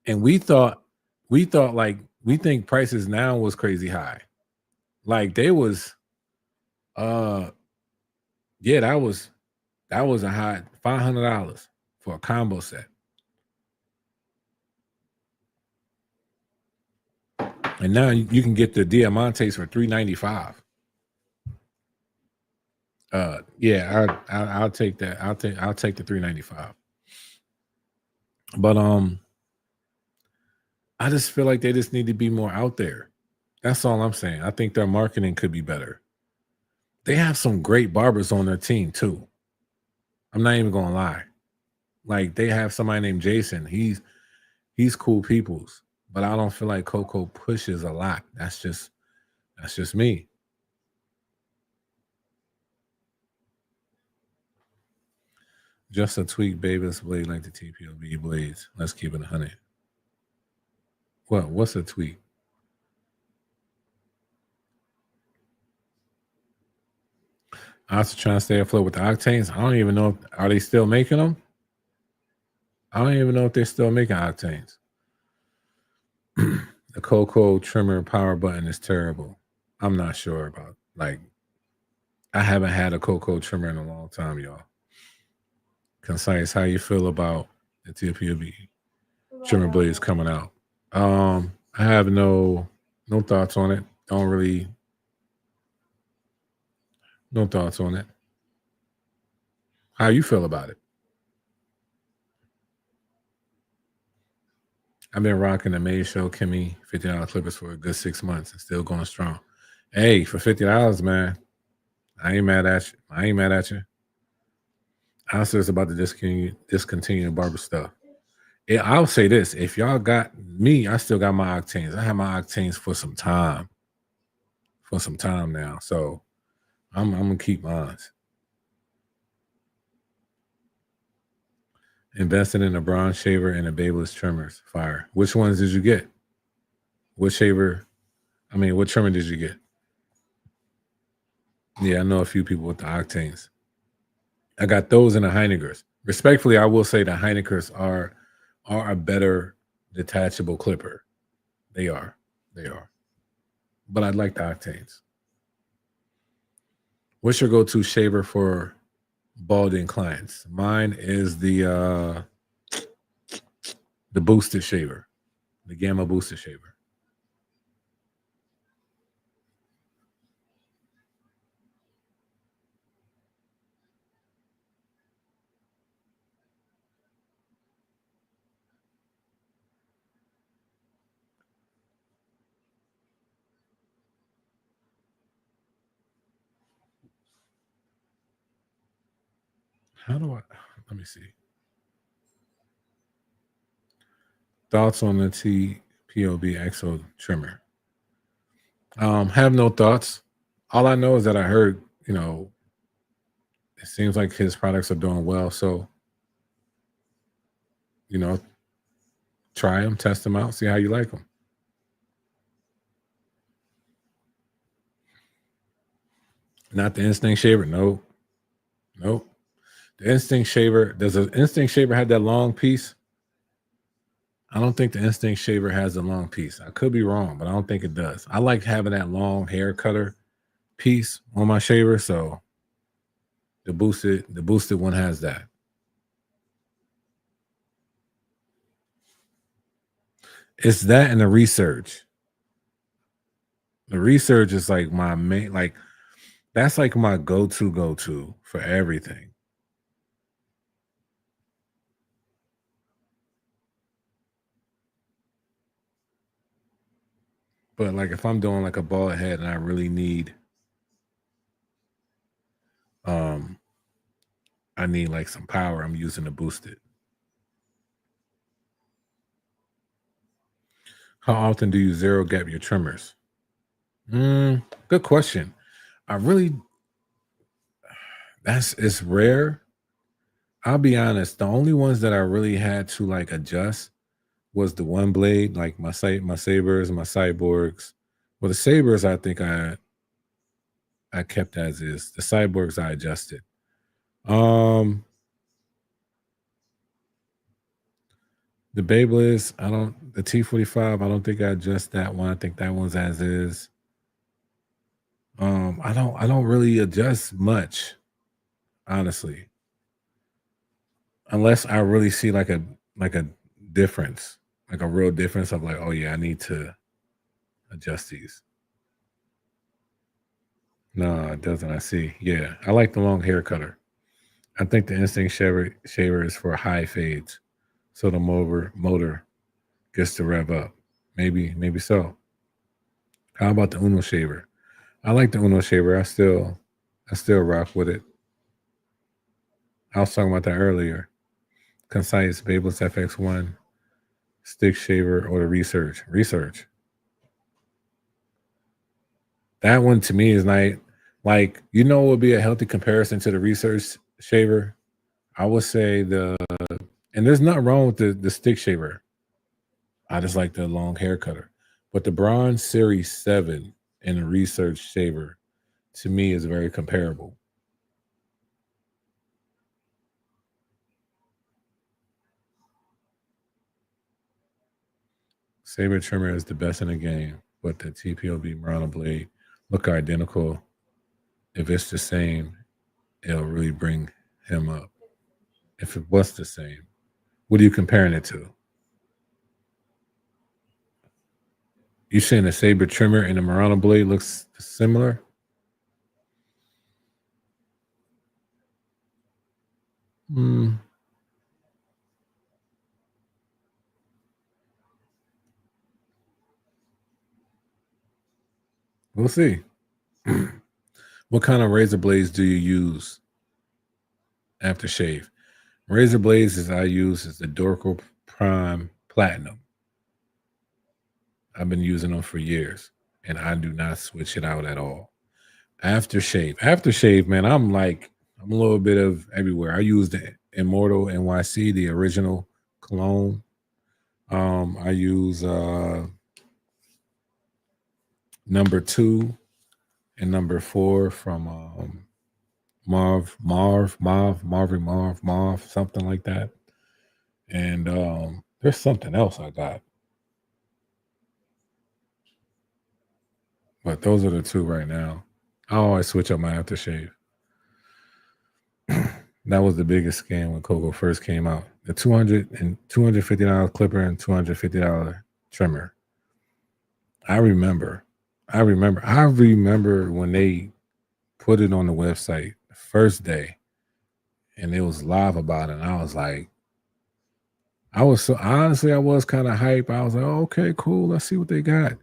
And we think prices now was crazy high. Like they was, yeah, that was a high $500 for a combo set. And now you can get the Diamantes for $395. Yeah, I'll take that. I'll take the $395. But I just feel like they just need to be more out there. That's all I'm saying. I think their marketing could be better. They have some great barbers on their team too. I'm not even gonna lie. Like they have somebody named Jason. He's cool peoples, but I don't feel like Coco pushes a lot. That's just me. Just a tweak BaByliss blade like the TPOB blades. Let's keep it 100. What? What's a tweak? I was trying to stay afloat with the octanes. I don't even know. Are they still making them? I don't even know if they're still making octanes. The Coco trimmer power button is terrible. I'm not sure about. Like, I haven't had a Coco trimmer in a long time, y'all. Concise, how you feel about the TPOB trimmer blades coming out? I have no thoughts on it. Don't really. No thoughts on it. How you feel about it? I've been rocking the May Show Kimmy $50 clippers for a good 6 months and still going strong. Hey, for $50, man, I ain't mad at you. I ain't mad at you. I was just about to discontinue the barber stuff. I'll say this: if y'all got me, I still got my octanes. I have my octanes for some time. For some time now, so I'm gonna keep mine. Invested in a bronze shaver and a BaByliss trimmers. Fire. Which ones did you get? What shaver? I mean, what trimmer did you get? Yeah, I know a few people with the octanes. I got those and the Heinekers. Respectfully, I will say the Heinekers are a better detachable clipper. They are. But I like the octanes. What's your go-to shaver for balding clients? Mine is the boosted shaver, the Gamma boosted shaver. How do I? Let me see. Thoughts on the TPOB XO trimmer? Have no thoughts. All I know is that I heard, it seems like his products are doing well. So, try them, test them out, see how you like them. Not the Instinct shaver. Nope. The Instinct shaver, does an Instinct shaver have that long piece? I don't think the Instinct shaver has a long piece. I could be wrong, but I don't think it does. I like having that long hair cutter piece on my shaver, so the boosted one has that. It's that and the research. The research is like my main, like that's like my go-to for everything. But like if I'm doing like a bald head and I really need I need like some power, I'm using the boosted. How often do you zero gap your trimmers? Good question. I really it's rare. I'll be honest. The only ones that I really had to like adjust was the one blade, like my sabers, my cyborgs. Well, the sabers I think I kept as is. The cyborgs I adjusted. The BaByliss, the T45, I don't think I adjust that one. I think that one's as is. I don't really adjust much, honestly. Unless I really see like a difference, like a real difference of like, oh yeah, I need to adjust these. No, it doesn't. I see. Yeah, I like the long hair cutter. I think the instinct shaver is for high fades, so the motor gets to rev up. Maybe so. How about the Uno shaver? I like the Uno shaver. I still rock with it. I was talking about that earlier. Concise BaByliss FX1 stick shaver or the research. That one to me is like you know what would be a healthy comparison to the research shaver. I would say and there's nothing wrong with the stick shaver. I just like the long hair cutter. But the Bronze Series 7 and the research shaver to me is very comparable. Saber trimmer is the best in the game, but the TPOV Murano blade look identical. If it's the same, it'll really bring him up. If it was the same, what are you comparing it to? You saying the saber trimmer and the Murano blade looks similar? We'll see. What kind of razor blades do you use after shave? Razor blades I use is the Dorco Prime Platinum. I've been using them for years, and I do not switch it out at all. Aftershave, man, I'm a little bit of everywhere. I use the Immortal NYC, the original cologne. I use number 2 and number 4 from Marv, something like that. And there's something else I got. But those are the 2 right now. I always switch up my aftershave. That was the biggest scam when Coco first came out. The $250 clipper and $250 trimmer. I remember when they put it on the website the first day and it was live about it. And I was like, I was kind of hype. I was like, oh, okay, cool. Let's see what they got.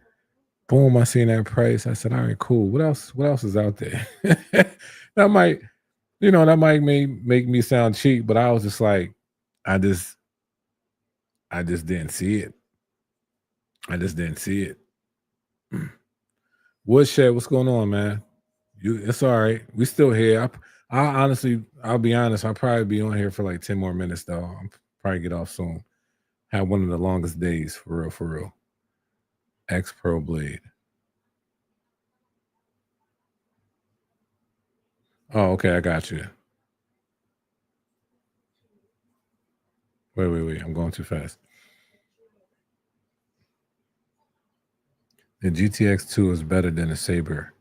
Boom, I seen that price. I said, all right, cool. What else is out there? That might make me sound cheap, but I was just like, I just didn't see it. I just didn't see it. Woodshed, what's going on, man? It's all right. We still here. I'll be honest. I'll probably be on here for like 10 more minutes though. I'll probably get off soon. Have one of the longest days for real. X Pro blade. Oh, okay, I got you. Wait. I'm going too fast. The GTX2 is better than the Saber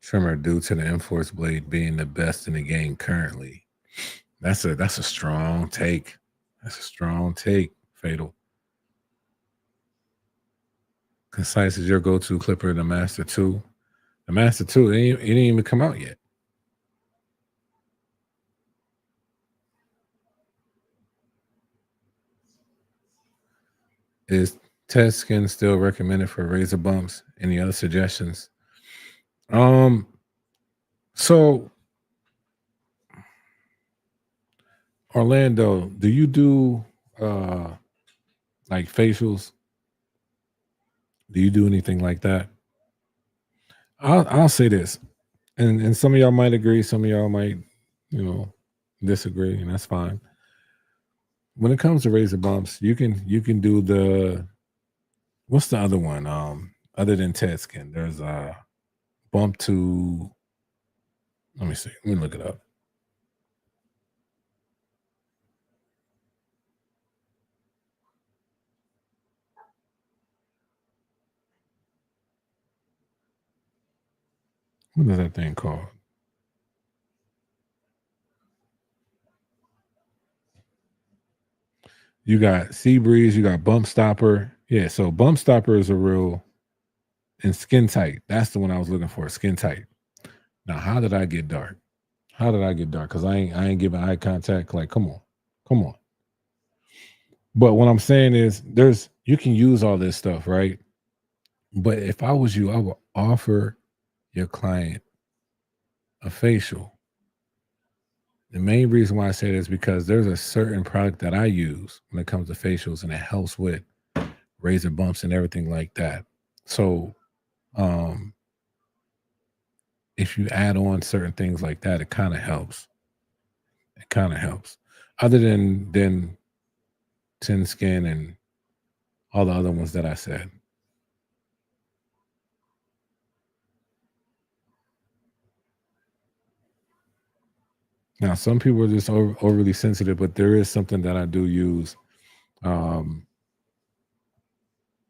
trimmer due to the M-Force blade being the best in the game currently. That's a strong take. That's a strong take, Fatal. Concise is your go-to clipper, the Master 2. The Master 2, it didn't even come out yet. Is test skin still recommended for razor bumps? Any other suggestions? So Orlando, do you do like facials? Do you do anything like that? I'll say this, and some of y'all might agree, some of y'all might, you know, disagree, and that's fine. When it comes to razor bumps, you can do the what's the other one? Other than Ted Skin, there's a bump to. Let me see. Let me look it up. What is that thing called? You got Sea Breeze, you got Bump Stopper. Yeah, so Bump Stopper is a real and Skin Tight. That's the one I was looking for. Skin Tight. Now, how did I get dark? How did I get dark? Because I ain't giving eye contact. Like, come on, come on. But what I'm saying is, you can use all this stuff, right? But if I was you, I would offer your client a facial. The main reason why I say this is because there's a certain product that I use when it comes to facials, and it helps with razor bumps and everything like that. So, um, if you add on certain things like that, it kind of helps. It kind of helps. Other than Tin Skin and all the other ones that I said. Now, some people are just overly sensitive, but there is something that I do use, um,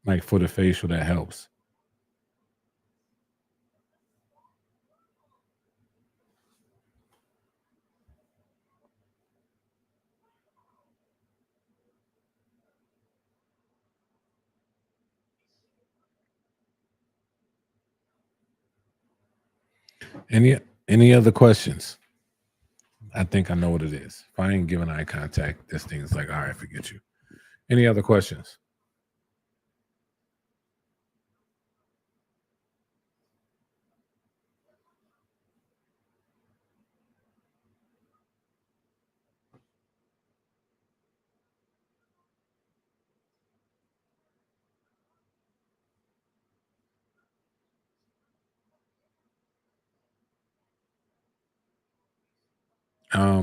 like for the facial that helps. Any other questions? I think I know what it is. If I ain't giving eye contact, this thing is like, all right, forget you. Any other questions?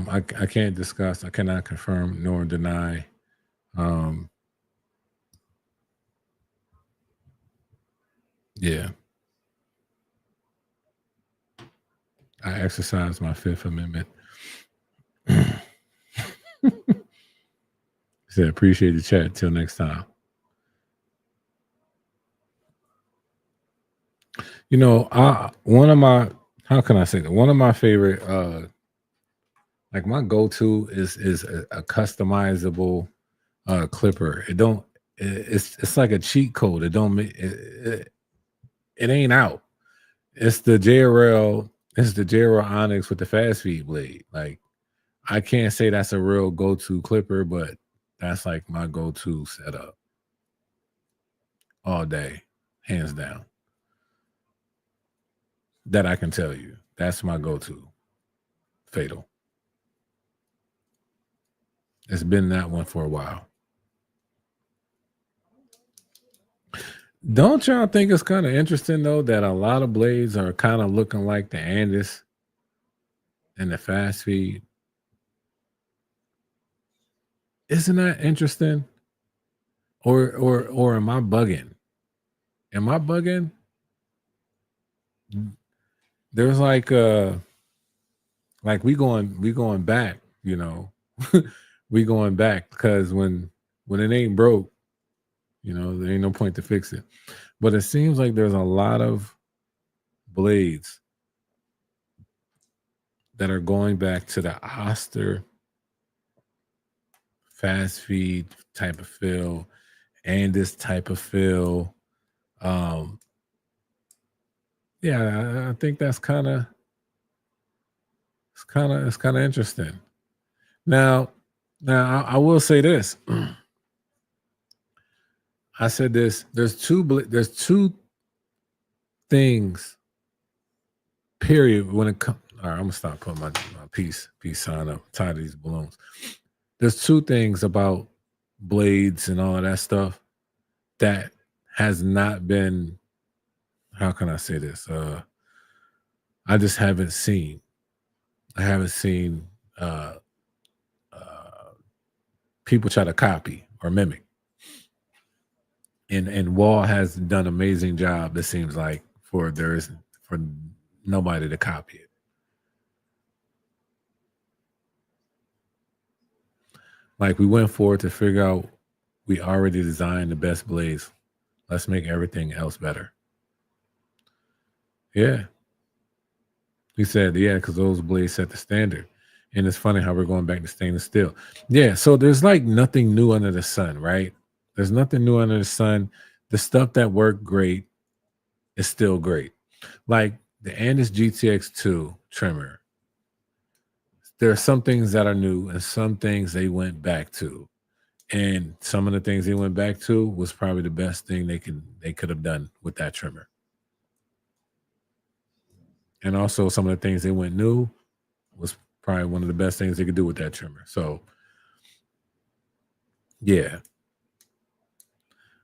I can't discuss. I cannot confirm nor deny. Um, yeah, I exercise my Fifth Amendment. Said appreciate the chat. Till next time. You know, one of my how can I say that? One of my favorite like my go-to is a customizable clipper. It's like a cheat code. It ain't out. It's the JRL Onyx with the fast feed blade. Like I can't say that's a real go-to clipper, but that's like my go-to setup all day, hands down. That I can tell you. That's my go-to. Fatal. It's been that one for a while. Don't y'all think it's kind of interesting though that a lot of blades are kind of looking like the Andis and the fast feed? Isn't that interesting? Or am I bugging? Am I bugging? There's like we going back, you know. We going back because when it ain't broke, you know, there ain't no point to fix it. But it seems like there's a lot of blades that are going back to the Oster fast feed type of feel and this type of feel. Um, yeah, I think that's it's kind of interesting. Now, I will say this. I said this. There's two things. Period. When it comes, all right, I'm gonna stop putting my peace sign up. I'm tired of these balloons. There's two things about blades and all of that stuff that has not been, how can I say this? I just haven't seen. I haven't seen uh, uh, people try to copy or mimic. And Wall has done an amazing job. It seems like for nobody to copy it. Like we went forward to figure out we already designed the best blades. Let's make everything else better. Yeah. He said, yeah, because those blades set the standard. And it's funny how we're going back to stainless steel. Yeah, so there's like nothing new under the sun, right? There's nothing new under the sun. The stuff that worked great is still great. Like the Andis GTX2 trimmer. There are some things that are new and some things they went back to. And some of the things they went back to was probably the best thing they could have done with that trimmer. And also some of the things they went new was probably one of the best things they could do with that trimmer. So yeah.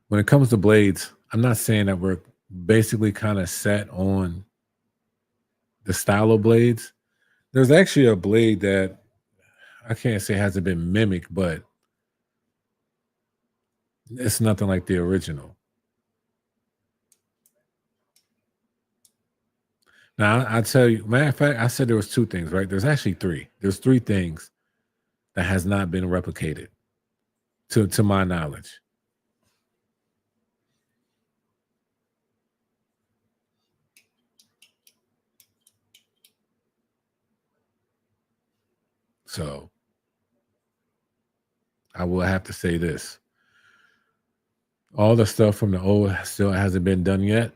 When it comes to blades, I'm not saying that we're basically kind of set on the style of blades. There's actually a blade that I can't say hasn't been mimicked, but it's nothing like the original. Now, I tell you, matter of fact, I said there was two things, right? There's actually three. There's three things that has not been replicated to my knowledge. So I will have to say this. All the stuff from the old still hasn't been done yet.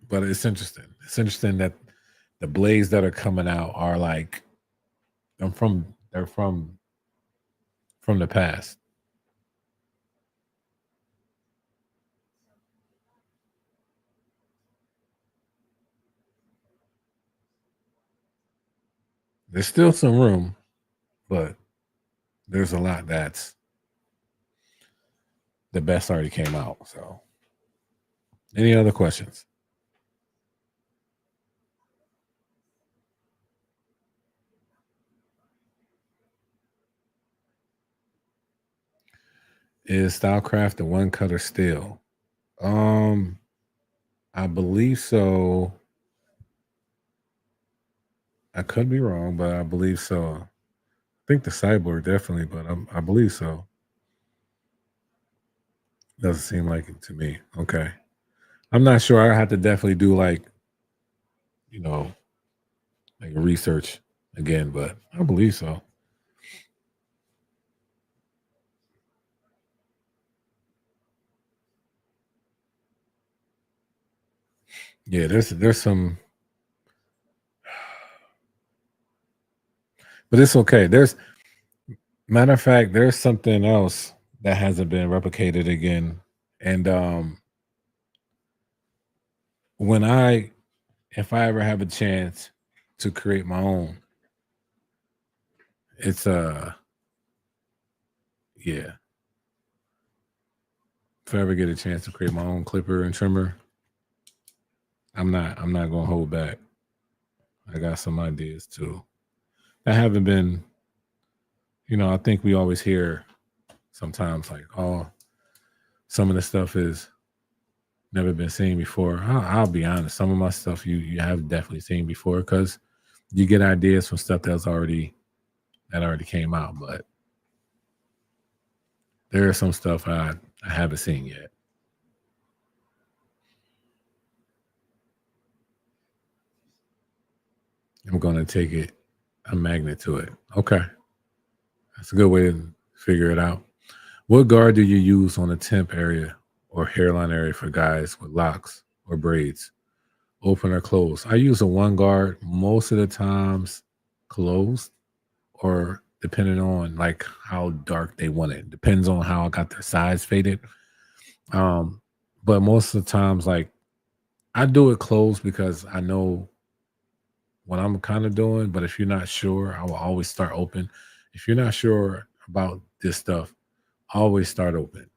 But it's interesting. It's interesting that the blades that are coming out are like they're from the past. There's still some room, but there's a lot that's the best already came out. So, any other questions? Is Stylecraft the one cutter still? I believe so. I could be wrong, but I believe so. I think the Cyborg definitely, but I believe so. Doesn't seem like it to me. Okay. I'm not sure. I have to definitely do like research again, but I believe so. Yeah, there's some, but it's okay. Matter of fact, there's something else that hasn't been replicated again. And if I ever have a chance to create my own, it's yeah. If I ever get a chance to create my own clipper and trimmer, I'm not gonna hold back. I got some ideas too. I haven't been, I think we always hear sometimes like, oh, some of the stuff is never been seen before. I'll be honest, some of my stuff you have definitely seen before because you get ideas from stuff that already came out, but there is some stuff I haven't seen yet. I'm gonna take it a magnet to it. Okay. That's a good way to figure it out. What guard do you use on the temp area or hairline area for guys with locks or braids? Open or closed? I use a one guard most of the times closed, or depending on like how dark they want it. Depends on how I got their sides faded. But most of the times, like I do it closed because I know what I'm kind of doing. But if you're not sure, I will always start open. If you're not sure about this stuff, always start open,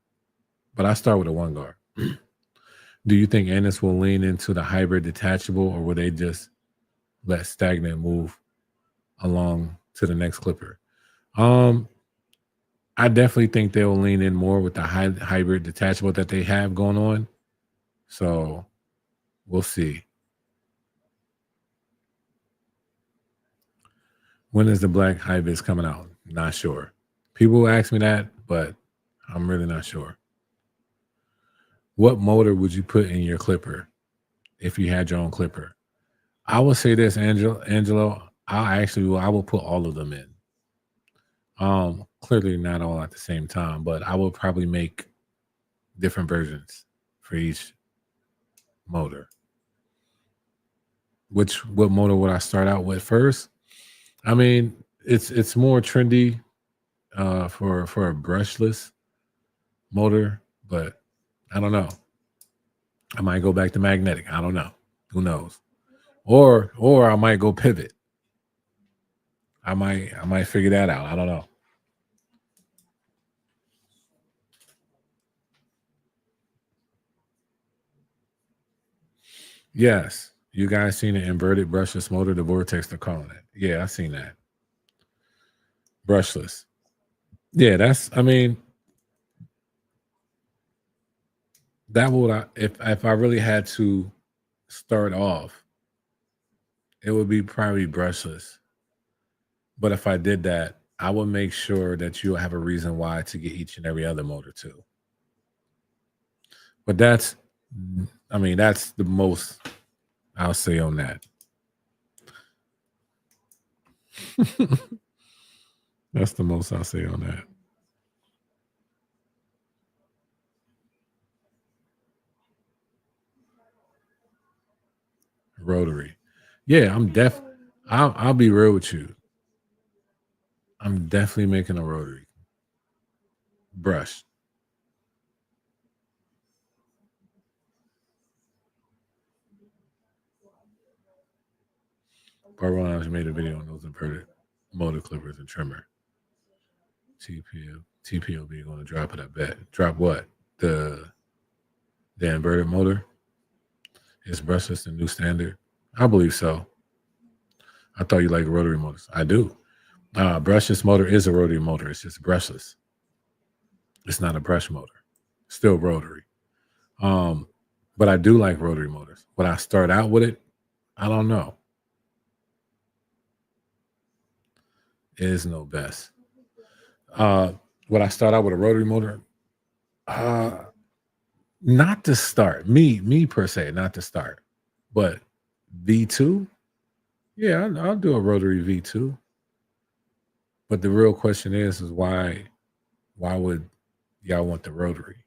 but I start with a 1 guard. Do you think Andis will lean into the hybrid detachable, or will they just let stagnant move along to the next clipper? I definitely think they'll lean in more with the hybrid detachable that they have going on. So we'll see. When is the black hybrids coming out? Not sure. People ask me that, but I'm really not sure. What motor would you put in your clipper if you had your own clipper? I will say this, Angelo. I will put all of them in. Clearly not all at the same time, but I will probably make different versions for each motor. What motor would I start out with first? I mean, it's more trendy for a brushless motor, but I don't know. I might go back to magnetic. I don't know. Who knows? Or I might go pivot. I might figure that out. I don't know. Yes. You guys seen the inverted brushless motor, the Vortex they're calling it. Yeah, I seen that. Brushless. Yeah, I mean, that would if I really had to start off, it would be probably brushless. But if I did that, I would make sure that you'll have a reason why to get each and every other motor too. But that's the most I'll say on that. That's the most I'll say on that. Rotary. Yeah, I'll be real with you. I'm definitely making a rotary brush. Barber Lounge made a video on those inverted motor clippers and trimmer. TPOB going to drop it, I bet. Drop what? The inverted motor? Is brushless the new standard? I believe so. I thought you like rotary motors. I do. Brushless motor is a rotary motor. It's just brushless. It's not a brush motor. Still rotary. But I do like rotary motors. When I start out with it, I don't know. It is no best. When I start out with a rotary motor, not to start. Me per se, not to start. But V2, yeah, I'll do a rotary V2. But the real question is why would y'all want the rotary?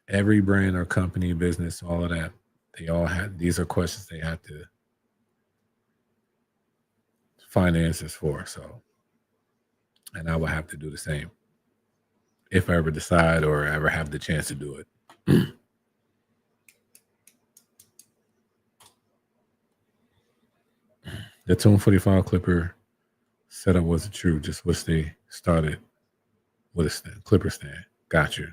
Every brand or company, business, all of that, they all have, these are questions they have to find answers for. So, and I will have to do the same if I ever decide or ever have the chance to do it. The Tune 45 clipper setup wasn't true, just wish they started with a clipper stand. Got you.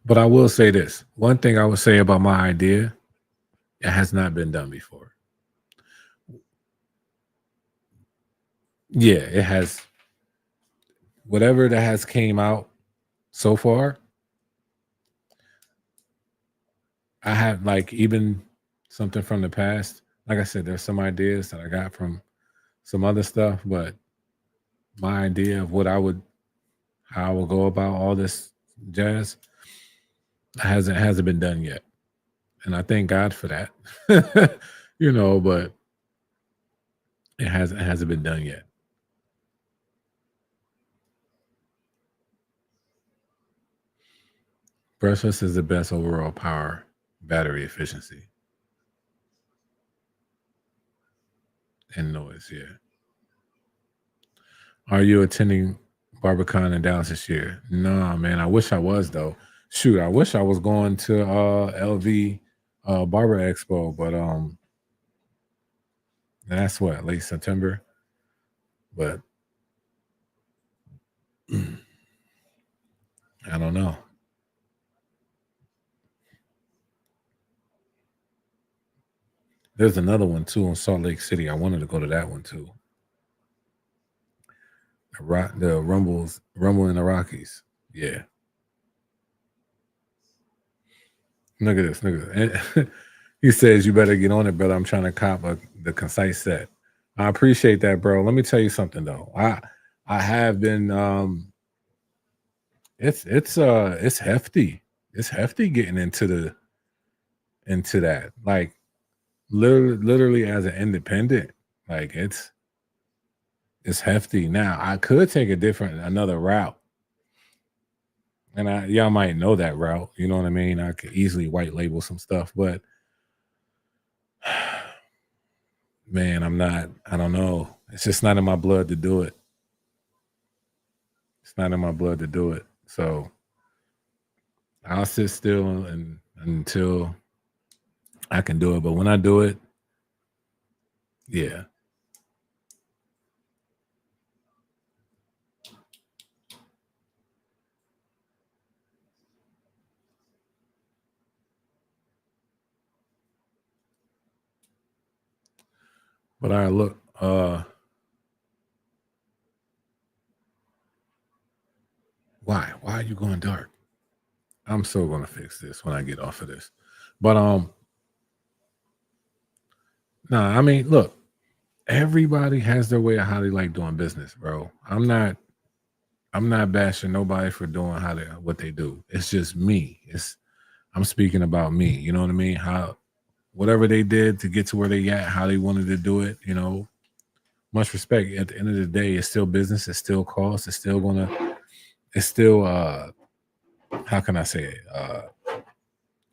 But I will say this. One thing I would say about my idea, it has not been done before. Yeah, it has. Whatever that has came out so far, I have like even something from the past. Like I said, there's some ideas that I got from some other stuff, but my idea of how I will go about all this jazz hasn't been done yet. And I thank God for that. But it hasn't been done yet. Brushless is the best overall power battery efficiency and noise. Yeah. Are you attending BarberCon in Dallas this year? No, man. I wish I was though. Shoot, I wish I was going to LV Barber Expo, but that's what, late September. but I don't know. There's another one too in Salt Lake City. I wanted to go to that one too. The Rumble in the Rockies. Yeah. Look at this. Look at this. He says you better get on it, brother. I'm trying to cop the Concise set. I appreciate that, bro. Let me tell you something though. I have been it's hefty. It's hefty getting into that. Like literally as an independent, like it's hefty. Now I could take another route. And y'all might know that route. You know what I mean? I could easily white label some stuff, but man, I don't know. It's just not in my blood to do it. It's not in my blood to do it. So I'll sit still until I can do it. But when I do it, yeah. But I look, why are you going dark? I'm so going to fix this when I get off of this. But I mean, look, everybody has their way of how they like doing business, bro. I'm not bashing nobody for doing what they do. It's just me. I'm speaking about me. You know what I mean? How whatever they did to get to where they at, how they wanted to do it, you know. Much respect. At the end of the day, it's still business. It's still cost. It's still how can I say it?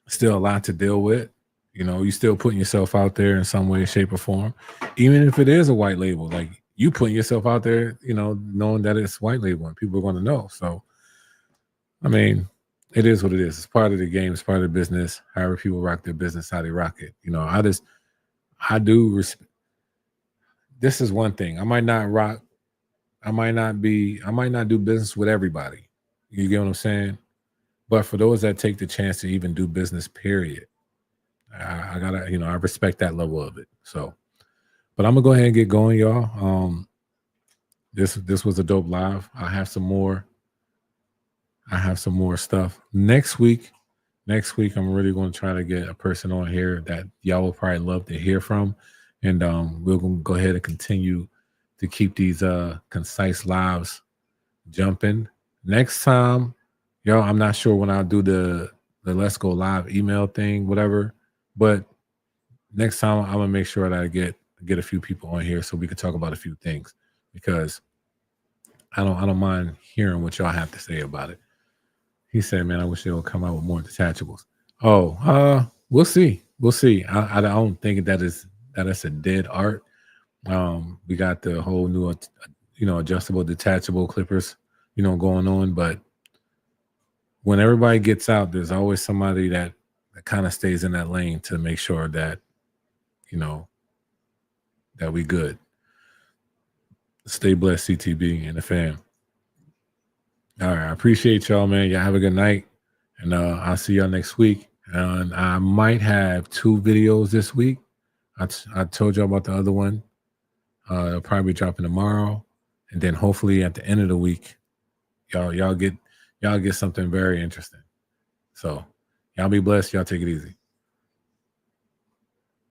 Still a lot to deal with. You know, you still putting yourself out there in some way, shape, or form. Even if it is a white label, like you putting yourself out there, you know, knowing that it's white label and people are going to know. So, I mean, it is what it is. It's part of the game. It's part of the business. However people rock their business, how they rock it. You know, I do respect. This is one thing. I might not do business with everybody. You get what I'm saying? But for those that take the chance to even do business, period, I gotta, you know, I respect that level of it. So, but I'm gonna go ahead and get going, y'all. This was a dope live. I have some more stuff next week. Next week, I'm really going to try to get a person on here that y'all will probably love to hear from, and we're going to go ahead and continue to keep these concise lives jumping. Next time, y'all, I'm not sure when I'll do the Let's Go Live email thing, whatever, but next time I'm gonna make sure that I get a few people on here so we can talk about a few things, because I don't mind hearing what y'all have to say about it. He said, man, I wish they would come out with more detachables. Oh, we'll see. We'll see. I don't think that's a dead art. We got the whole new, you know, adjustable, detachable clippers, you know, going on. But when everybody gets out, there's always somebody that kind of stays in that lane to make sure that, you know, that we good. Stay blessed, CTB and the fam. All right, I appreciate y'all, man. Y'all have a good night, and I'll see y'all next week. And I might have 2 videos this week. I told y'all about the other one. It'll probably be dropping tomorrow, and then hopefully at the end of the week, y'all get something very interesting. So y'all be blessed. Y'all take it easy.